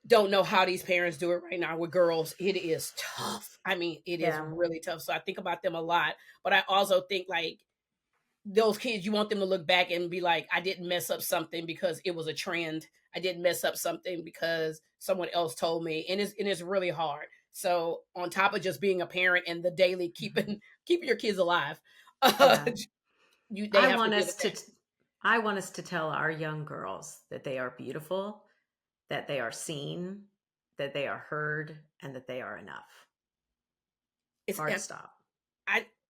don't know how these parents do it right now with girls. It is tough. I mean, it is really tough. So I think about them a lot, but I also think like those kids, you want them to look back and be like, I didn't mess up something because it was a trend. I didn't mess up something because someone else told me, and it's really hard. So on top of just being a parent and the daily keeping your kids alive, I want us to tell our young girls that they are beautiful, that they are seen, that they are heard, and that they are enough. It's hard to stop.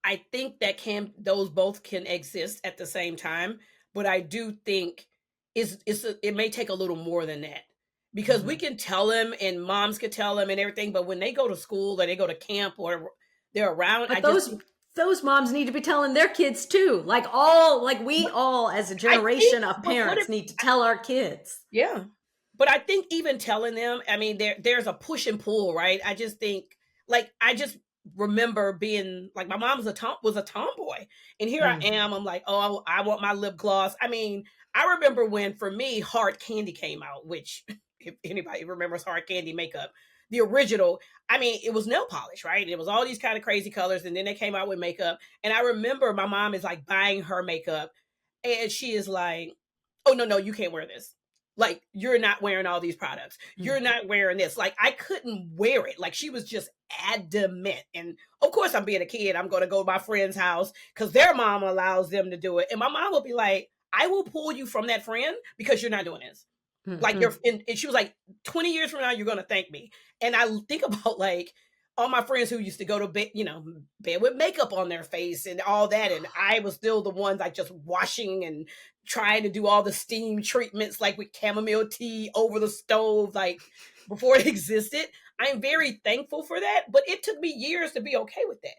I think that those both can exist at the same time, but I do think it may take a little more than that, because we can tell them and moms can tell them and everything, but when they go to school or they go to camp or they're around, but those moms need to be telling their kids too. We all as a generation of parents need to tell our kids. Yeah. But I think even telling them, I mean, there's a push and pull, right? I just think, like, I just remember being like, my mom was a tomboy, and here I am. I'm like, oh, I want my lip gloss. I mean, I remember when, for me, hard candy came out, which if anybody remembers hard candy makeup, the original, I mean, it was nail polish, right? It was all these kind of crazy colors, and then they came out with makeup. And I remember my mom is like buying her makeup, and she is like, oh, no, you can't wear this. Like, you're not wearing all these products. You're not wearing this. Like, I couldn't wear it. Like, she was just adamant. And of course, I'm being a kid. I'm going to go to my friend's house because their mom allows them to do it. And my mom will be like, I will pull you from that friend because you're not doing this. Like, and she was like, 20 years from now, you're going to thank me. And I think about like all my friends who used to go to bed, bed with makeup on their face and all that. And I was still the ones like just washing and trying to do all the steam treatments, like with chamomile tea over the stove, like before it existed. I'm very thankful for that, but it took me years to be okay with that.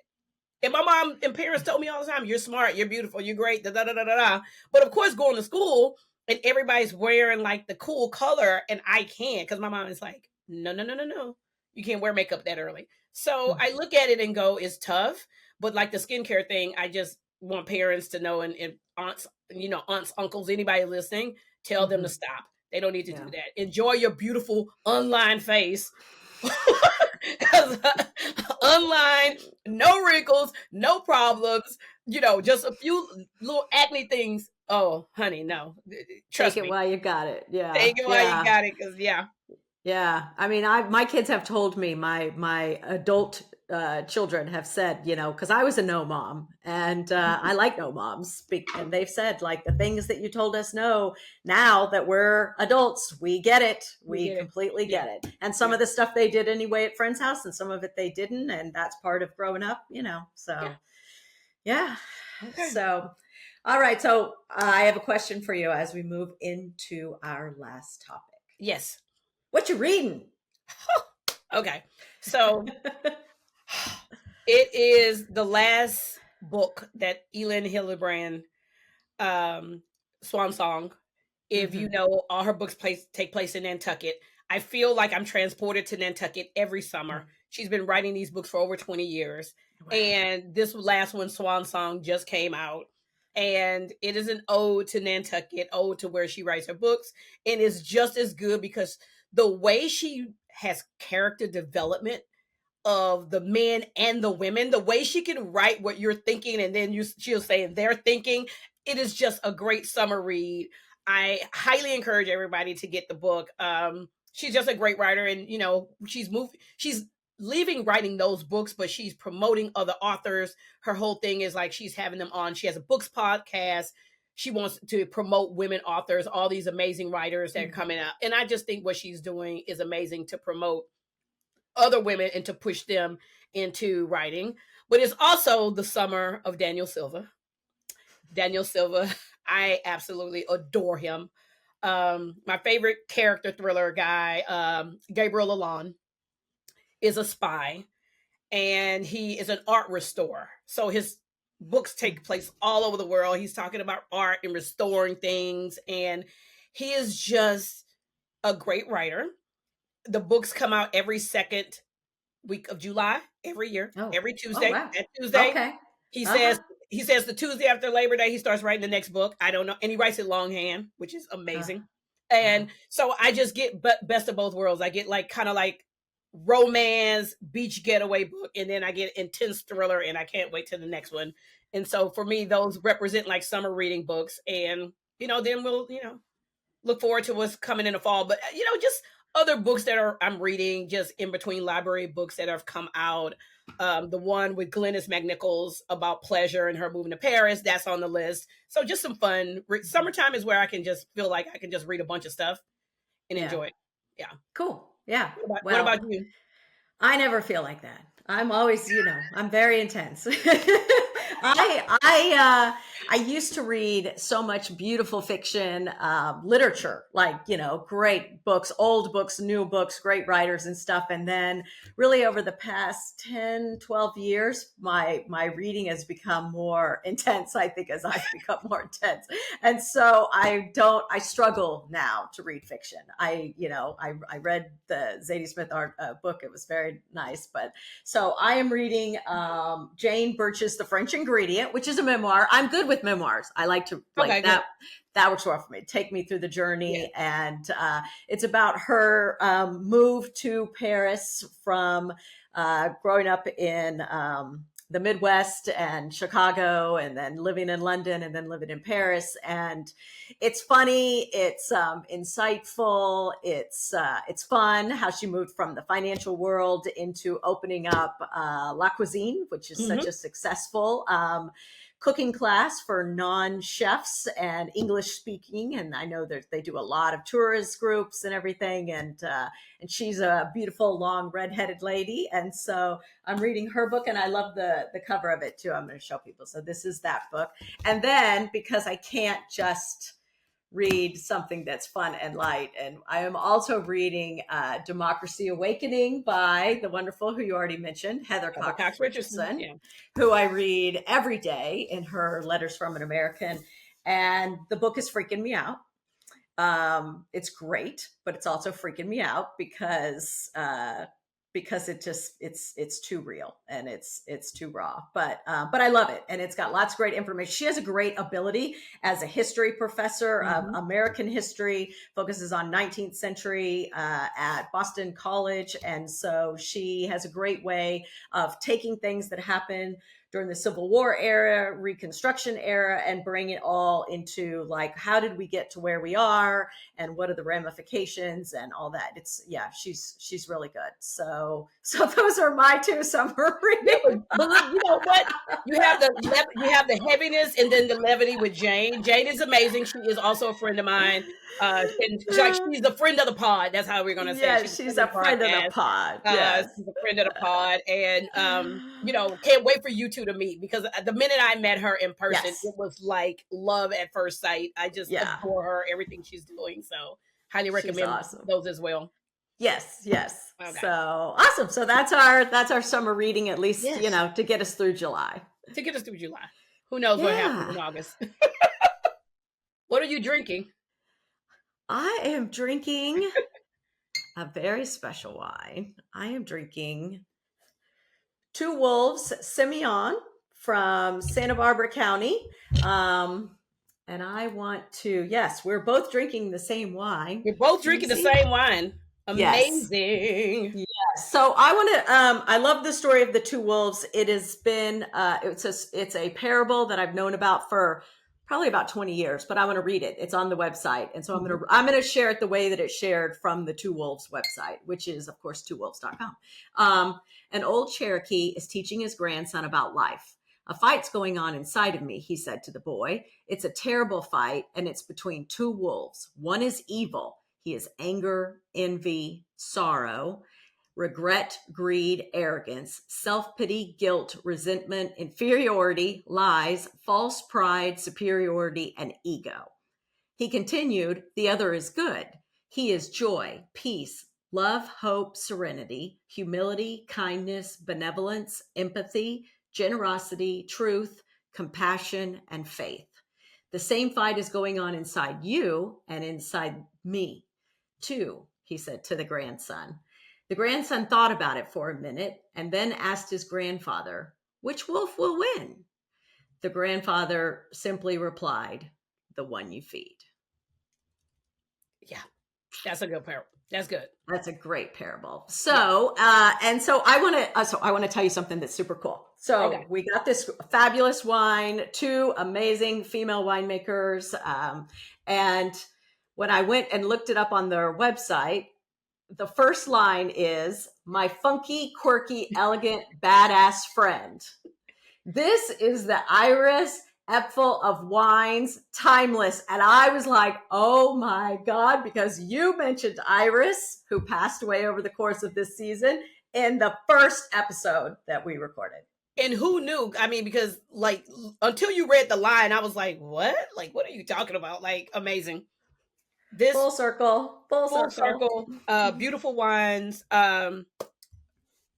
And my mom and parents told me all the time, you're smart, you're beautiful, you're great, da da da da da. But of course, going to school and everybody's wearing like the cool color, and I can't, because my mom is like, no, you can't wear makeup that early. So I look at it and go, it's tough. But like the skincare thing, I just want parents to know, and aunts, uncles, anybody listening, tell them to stop. They don't need to do that. Enjoy your beautiful online face. Because online, no wrinkles, no problems, just a few little acne things. Oh, honey, no. Trust me. Take it while you got it. Yeah. Take it while you got it, because Yeah. I mean, my kids have told me, my adult children have said, because I was a no mom, and I like no moms, and they've said, like, the things that you told us no, now that we're adults, we get it. We completely get it. And some of the stuff they did anyway at friend's house, and some of it they didn't. And that's part of growing up, so yeah. Okay. So, all right. So I have a question for you as we move into our last topic. Yes. What you reading? Okay. So it is the last book that Elin Hilderbrand, Swan Song. If you know, all her books take place in Nantucket. I feel like I'm transported to Nantucket every summer. She's been writing these books for over 20 years. Wow. And this last one, Swan Song, just came out. And it is an ode to Nantucket, ode to where she writes her books. And it's just as good because the way she has character development of the men and the women, the way she can write what you're thinking, and then she'll say they're thinking, it is just a great summer read. I highly encourage everybody to get the book. She's just a great writer, and she's leaving writing those books, but she's promoting other authors. Her whole thing is like she's having them on. She has a books podcast. She wants to promote women authors, all these amazing writers that are coming out. And I just think what she's doing is amazing to promote other women and to push them into writing. but it's also the summer of Daniel Silva. Daniel Silva, I absolutely adore him. My favorite character thriller guy, Gabriel Alon, is a spy, and he is an art restorer. So his books take place all over the world. He's talking about art and restoring things, and he is just a great writer. The books come out every second week of July every year, every Tuesday. Wow. That Tuesday, Okay. he says the Tuesday after Labor Day he starts writing the next book. I don't know, and he writes it longhand, which is amazing. And so I just get best of both worlds. I get like kind of like romance, beach getaway book, and then I get intense thriller, and I can't wait till the next one. And so for me, those represent like summer reading books, and then we'll look forward to what's coming in the fall. But just other books that I'm reading just in between library books that have come out. The one with Glennis McNichols about pleasure and her moving to Paris, that's on the list. So just some fun. Summertime is where I can just feel like I can just read a bunch of stuff and enjoy it. Yeah. Cool. Yeah. What about you? I never feel like that. I'm always, I'm very intense. I used to read so much beautiful fiction, literature, like, great books, old books, new books, great writers and stuff. And then really over the past 10, 12 years, my reading has become more intense, I think, as I've become more intense. And so I struggle now to read fiction. I read the Zadie Smith art book. It was very nice. But so I am reading Jane Birch's The French Ingredient, which is a memoir. I'm good with memoirs. I like to that. Good. That works well for me. Take me through the journey. Yeah. And it's about her move to Paris from growing up in the Midwest and Chicago, and then living in London, and then living in Paris. And it's funny, it's insightful, it's fun how she moved from the financial world into opening up La Cuisine, which is such a successful cooking class for non-chefs and English speaking. And I know that they do a lot of tourist groups and everything. And she's a beautiful, long, redheaded lady. And so I'm reading her book, and I love the cover of it too. I'm going to show people. So this is that book. And then, because I can't just read something that's fun and light, and I am also reading Democracy Awakening by the wonderful, who you already mentioned, Heather Cox Richardson, who I read every day in her Letters from an American. And the book is freaking me out. It's great, but it's also freaking me out because it's too real, and it's too raw, but I love it. And it's got lots of great information. She has a great ability as a history professor of American history, focuses on 19th century at Boston College. And so she has a great way of taking things that happened during the Civil War era, Reconstruction era, and bring it all into like, how did we get to where we are, and what are the ramifications and all that. She's really good. So those are my two summer readings. But you know what? You have the heaviness and then the levity with Jane. Jane is amazing. She is also a friend of mine. And she's a friend of the pod. That's how we're gonna say. Yeah, she's a friend of the pod. Yes. She's a friend of the pod, and can't wait for you two to meet, because the minute I met her in person, it was like love at first sight. I just adore her, everything she's doing. So highly recommend those as well. Yes. Okay. So awesome. So that's our summer reading, at least, to get us through July. Who knows what happens in August? What are you drinking? I am drinking a very special wine. I am drinking Two Wolves Simeon from Santa Barbara County. And I want to, we're both drinking the same wine. We're both drinking the same wine. Amazing. Yes. So I want to, I love the story of the Two Wolves. It has been, it's a parable that I've known about for probably about 20 years, but I want to read it. It's on the website. And so I'm going to share it the way that it's shared from the Two Wolves website, which is, of course, twowolves.com. An old Cherokee is teaching his grandson about life. A fight's going on inside of me, he said to the boy. It's a terrible fight, and it's between two wolves. One is evil. He is anger, envy, sorrow. regret, greed, arrogance, self-pity, guilt, resentment, inferiority, lies, false pride, superiority, and ego. He continued, the other is good. He is joy, peace, love, hope, serenity, humility, kindness, benevolence, empathy, generosity, truth, compassion, and faith. The same fight is going on inside you and inside me, too, he said to the grandson. The grandson thought about it for a minute and then asked his grandfather, which wolf will win? The grandfather simply replied, the one you feed. Yeah, that's a good parable. That's good. That's a great parable. So, I want to tell you something that's super cool. So we got this fabulous wine, 2 amazing female winemakers. And when I went and looked it up on their website, the first line is my funky, quirky, elegant, badass friend. This is the Iris Epfel of Wines, timeless. And I was like, oh my God, because you mentioned Iris, who passed away over the course of this season in the first episode that we recorded. And who knew? I mean, because like until you read the line, I was like, what? Like, what are you talking about? Like, amazing. This full circle. Beautiful wines, 100%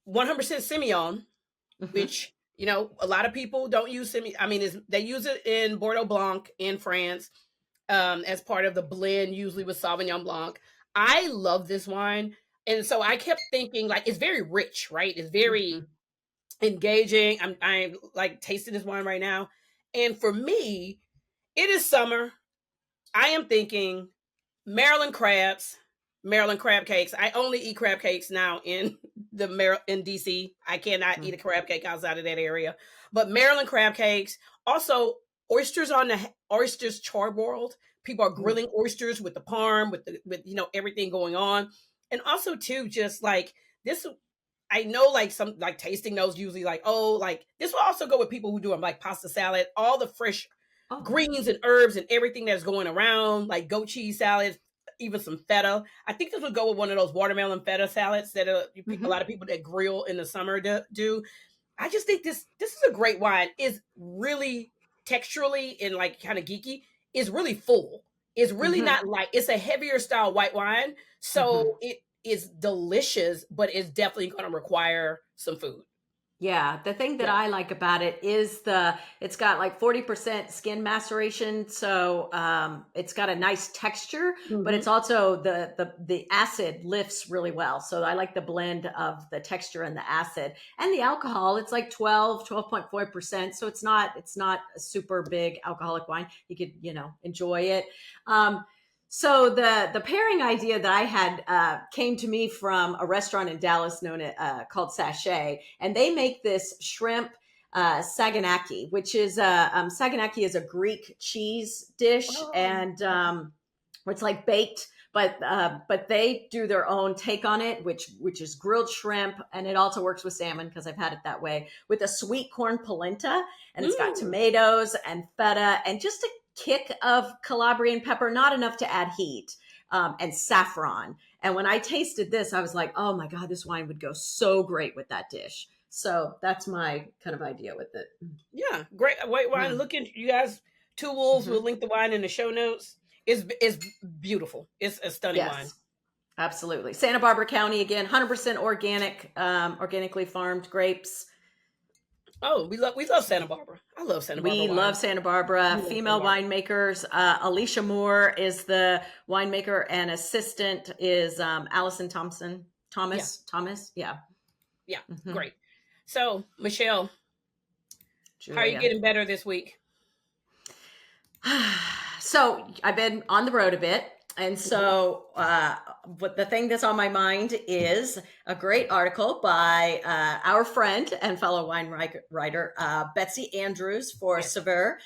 Semillon, which, you know, a lot of people don't use Semillon. I mean, they use it in Bordeaux Blanc in France as part of the blend, usually with Sauvignon Blanc. I love this wine. And so I kept thinking, like, it's very rich, right? It's very engaging. I'm like tasting this wine right now. And for me, it is summer. I am thinking Maryland crab cakes. I only eat crab cakes now in DC. I cannot eat a crab cake outside of that area. But Maryland crab cakes, also oysters charboiled. People are grilling oysters with the parm, with you know, everything going on. And also too, just like this, I know like some like tasting notes usually like, oh, like this will also go with people who do like pasta salad, all the fresh greens and herbs and everything that's going around, like goat cheese salads, even some feta. I think this would go with one of those watermelon feta salads that a lot of people that grill in the summer do. I just think this is a great wine. It's really texturally and like kind of geeky. It's really full. It's really not light. It's a heavier style white wine. So it is delicious, but it's definitely going to require some food. Yeah, the thing that I like about it is it's got like 40% skin maceration, so it's got a nice texture, but it's also the acid lifts really well. So I like the blend of the texture and the acid and the alcohol. It's like 12.4%, so it's not a super big alcoholic wine. You could, you know, enjoy it. So the pairing idea that I had came to me from a restaurant in Dallas called Sachet, and they make this shrimp saganaki, which is saganaki is a Greek cheese dish, and it's like baked, but they do their own take on it, which is grilled shrimp, and it also works with salmon because I've had it that way, with a sweet corn polenta, and it's got tomatoes and feta and just a kick of Calabrian pepper, not enough to add heat, and saffron. And when I tasted this, I was like, oh my God, this wine would go so great with that dish. So that's my kind of idea with it. Yeah, great white wine. Looking, you guys, Two Wolves, we'll link the wine in the show notes. It's beautiful. It's a stunning wine. Absolutely. Santa Barbara County, again, 100% organic, organically farmed grapes. Oh, we love Santa Barbara. I love Santa Barbara. We love Santa Barbara. Female winemakers. Alicia Moore is the winemaker, and assistant is Allison Thomas. Yeah. Great. So, Michelle, Julia, how are you getting better this week? So I've been on the road a bit. And so what the thing that's on my mind is a great article by our friend and fellow wine writer, Betsy Andrews for Saveur.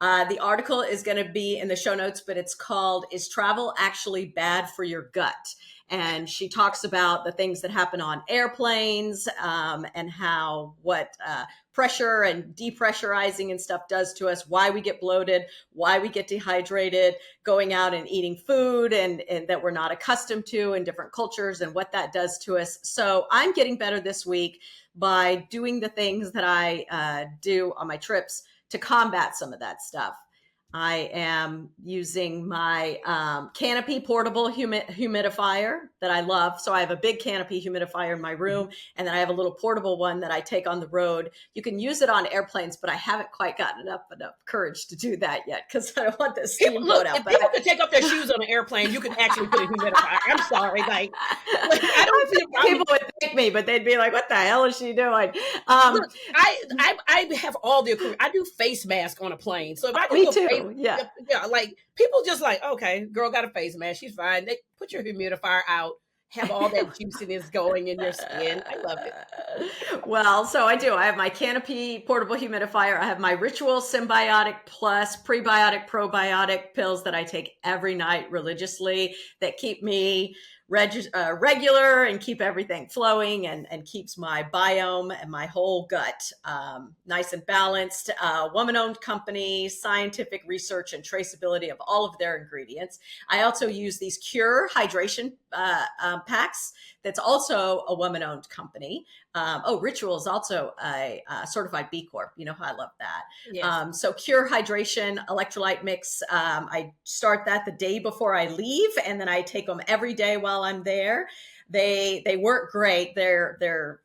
The article is going to be in the show notes, but it's called "Is Travel Actually Bad for Your Gut?" And she talks about the things that happen on airplanes, and how what pressure and depressurizing and stuff does to us, why we get bloated, why we get dehydrated, going out and eating food and that we're not accustomed to in different cultures, and what that does to us. So I'm getting better this week by doing the things that I do on my trips to combat some of that stuff. I am using my Canopy portable humidifier that I love. So I have a big Canopy humidifier in my room, and then I have a little portable one that I take on the road. You can use it on airplanes, but I haven't quite gotten enough courage to do that yet, because I don't want the steam Look, out. if people could take off their shoes on an airplane, you can actually put a humidifier. I'm sorry, like I don't see a problem. People would thank me, but they'd be like, "What the hell is she doing?" Look, I have all the equipment. I do face mask on a plane, so if I Me do a too. face, Yeah. like people just like, okay, girl got a face mask, she's fine. They put your humidifier out, have all that juiciness going in your skin. I love it. Well, so I do. I have my Canopy portable humidifier. I have my Ritual Symbiotic Plus prebiotic, probiotic pills that I take every night religiously, that keep me regular and keep everything flowing, and keeps my biome and my whole gut nice and balanced. Woman-owned company, scientific research and traceability of all of their ingredients. I also use these Cure hydration packs. That's also a woman-owned company. Ritual is also a certified B Corp. You know how I love that. Yes. So Cure Hydration Electrolyte Mix. I start that the day before I leave, and then I take them every day while I'm there. They work great. They're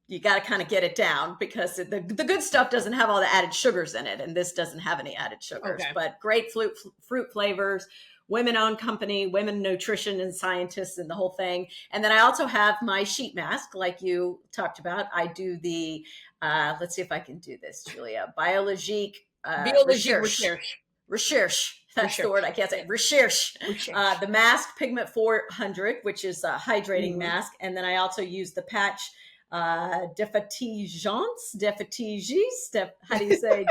you got to kind of get it down, because the good stuff doesn't have all the added sugars in it, and this doesn't have any added sugars. Okay. But great fruit flavors. Women-owned company, women nutrition and scientists, and the whole thing. And then I also have my sheet mask, like you talked about. I do the, let's see if I can do this, Julia. Biologique recherche. That's the word I can't say. Recherche. The mask, Pigment 400, which is a hydrating mask. And then I also use the patch, Defatiges. How do you say?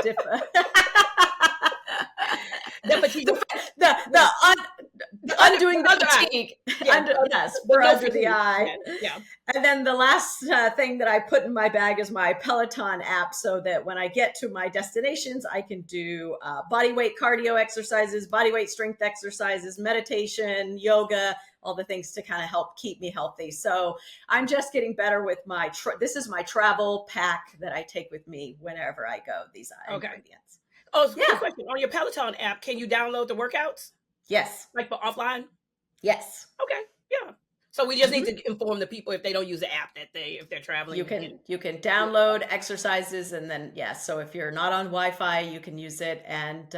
Undoing the fatigue. Yes, for under the eye. Yeah. And then the last thing that I put in my bag is my Peloton app, so that when I get to my destinations, I can do body weight cardio exercises, body weight strength exercises, meditation, yoga, all the things to kind of help keep me healthy. So I'm just getting better with my, this is my travel pack that I take with me whenever I go, these ingredients. Oh, yeah. Question. On your Peloton app, can you download the workouts? Yes. Like for offline? Yes. Okay. Yeah. So we just need to inform the people, if they don't use the app, that if they're traveling, you can download exercises, and then so if you're not on Wi-Fi, you can use it. And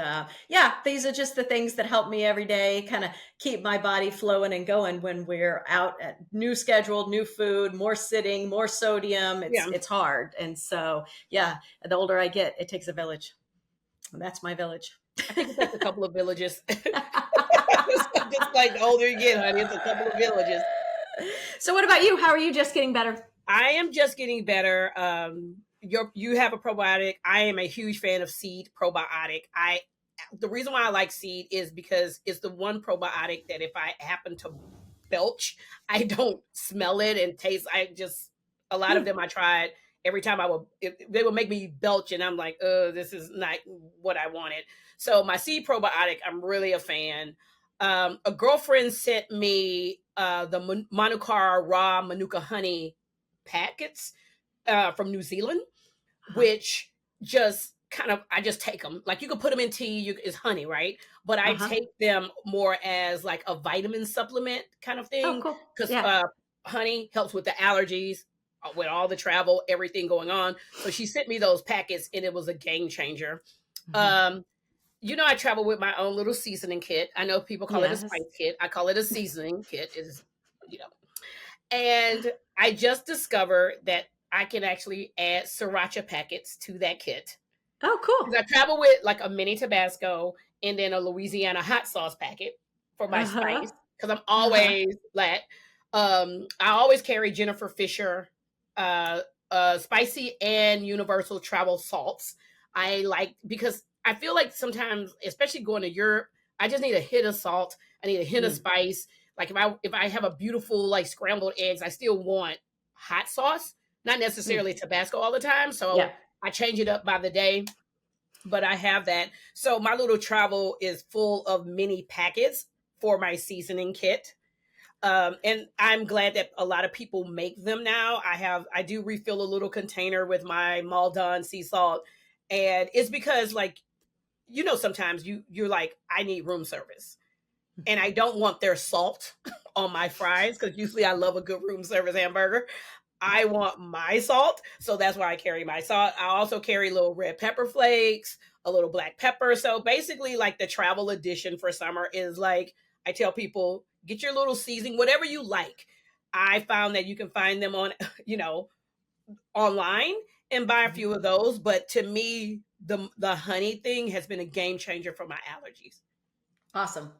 these are just the things that help me every day, kind of keep my body flowing and going when we're out at new schedule, new food, more sitting, more sodium. It's hard. And so the older I get, it takes a village. And that's my village. I think it takes a couple of villages. Just like the older you get, honey, it's a couple of villages. So what about you? How are you just getting better? I am just getting better. You have a probiotic. I am a huge fan of Seed probiotic. The reason why I like Seed is because it's the one probiotic that if I happen to belch, I don't smell it and taste. A lot of them I tried. Every time they would make me belch, and I'm like, this is not what I wanted. So my Seed probiotic, I'm really a fan. A girlfriend sent me the Manuka raw Manuka honey packets from New Zealand, which just I just take them. Like, you can put them in tea, it's honey, right? But I take them more as like a vitamin supplement kind of thing. Oh, cool. Because honey helps with the allergies, with all the travel, everything going on. So she sent me those packets, and it was a game changer. I travel with my own little seasoning kit. I know people call it a spice kit. I call it a seasoning kit. And I just discovered that I can actually add sriracha packets to that kit. Oh, cool. I travel with like a mini Tabasco and then a Louisiana hot sauce packet for my spice, because I'm always I always carry Jennifer Fisher spicy and universal travel salts. I like, because I feel like sometimes, especially going to Europe, I just need a hit of salt. I need a hint of spice. Like if I have a beautiful like scrambled eggs, I still want hot sauce, not necessarily Tabasco all the time. So Yeah. I change it up by the day, but I have that. So my little travel is full of mini packets for my seasoning kit. And I'm glad that a lot of people make them now. I do refill a little container with my Maldon sea salt. And it's because like, sometimes you're like, I need room service and I don't want their salt on my fries. Cause usually I love a good room service hamburger. I want my salt. So that's why I carry my salt. I also carry little red pepper flakes, a little black pepper. So basically like the travel edition for summer is like, I tell people, get your little seasoning, whatever you like. I found that you can find them on, online and buy a few of those. But to me, the honey thing has been a game changer for my allergies. Awesome.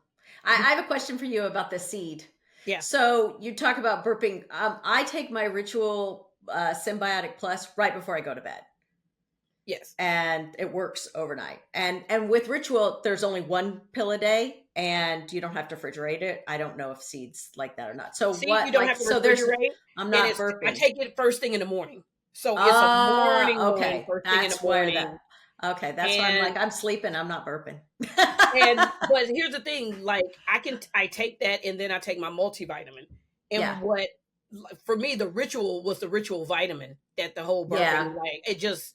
I have a question for you about the seed. Yeah. So you talk about burping. I take my Ritual Symbiotic Plus right before I go to bed. Yes. And it works overnight. And with Ritual, there's only one pill a day and you don't have to refrigerate it. I don't know if seeds like that or not. So See, what? you don't have to refrigerate. I'm not burping. I take it first thing in the morning. So it's a morning okay. First thing in the morning. Okay, that's why I'm like, I'm sleeping, I'm not burping. But here's the thing, like I take that and then I take my multivitamin. And what for me the Ritual was the Ritual vitamin that the whole burping like it just,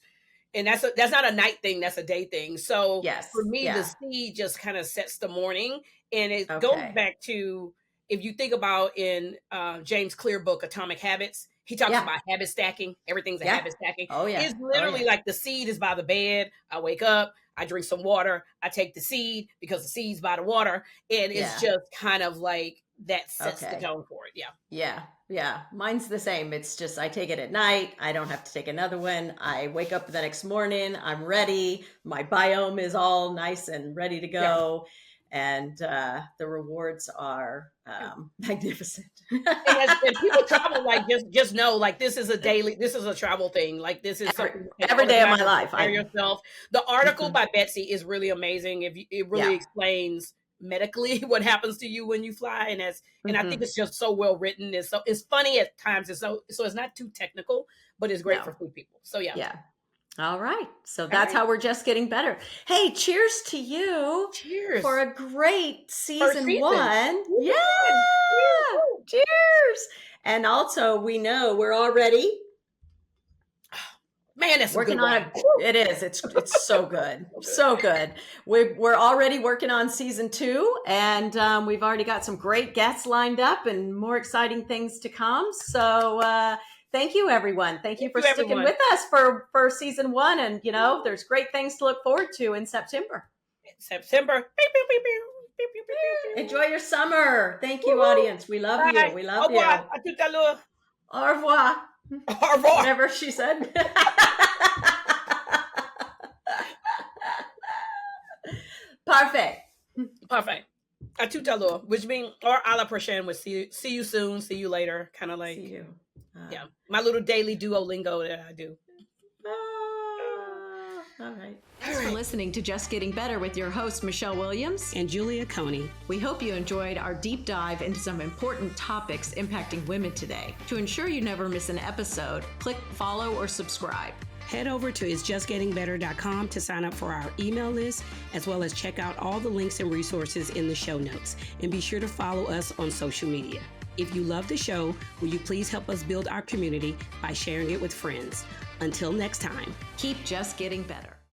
and that's not a night thing, that's a day thing. So for me the seed just kind of sets the morning, and it goes back to, if you think about in James Clear book Atomic Habits, he talks about habit stacking. Everything's a habit stacking. Oh yeah. It's literally like the seed is by the bed. I wake up, I drink some water, I take the seed because the seed's by the water. And it's just kind of like that sets the tone for it. Yeah. Yeah. Yeah. Mine's the same. It's just, I take it at night. I don't have to take another one. I wake up the next morning. I'm ready. My biome is all nice and ready to go. Yeah. And the rewards are magnificent. and people travel, like just know, like this is a travel thing. Like this is every day of my life. Yourself. The article by Betsy is really amazing. It really explains medically what happens to you when you fly, and I think it's just so well written. It's funny at times. So it's not too technical, but it's great for food people. So yeah. All right. So that's how we're just getting better. Hey, cheers to you. Cheers. For a great season 1. Yeah. Cheers. And also, we know we're already Man, that's working on it. It is. It's so good. So good. We're already working on season 2, and we've already got some great guests lined up and more exciting things to come. So, thank you, everyone. Thank you for sticking with us for season 1. And, there's great things to look forward to in September. Enjoy your summer. Thank you, audience. We love you. We love you. Au revoir. Au revoir. Whatever she said. Parfait. A tout à l'heure, which means, or à la prochaine, would see you soon, see you later, kind of like. See you. My little daily Duolingo that I do. All right. Thanks for listening to Just Getting Better with your hosts, Michelle Williams and Julia Coney. We hope you enjoyed our deep dive into some important topics impacting women today. To ensure you never miss an episode, click follow or subscribe. Head over to isjustgettingbetter.com to sign up for our email list, as well as check out all the links and resources in the show notes. And be sure to follow us on social media. If you love the show, will you please help us build our community by sharing it with friends? Until next time, keep just getting better.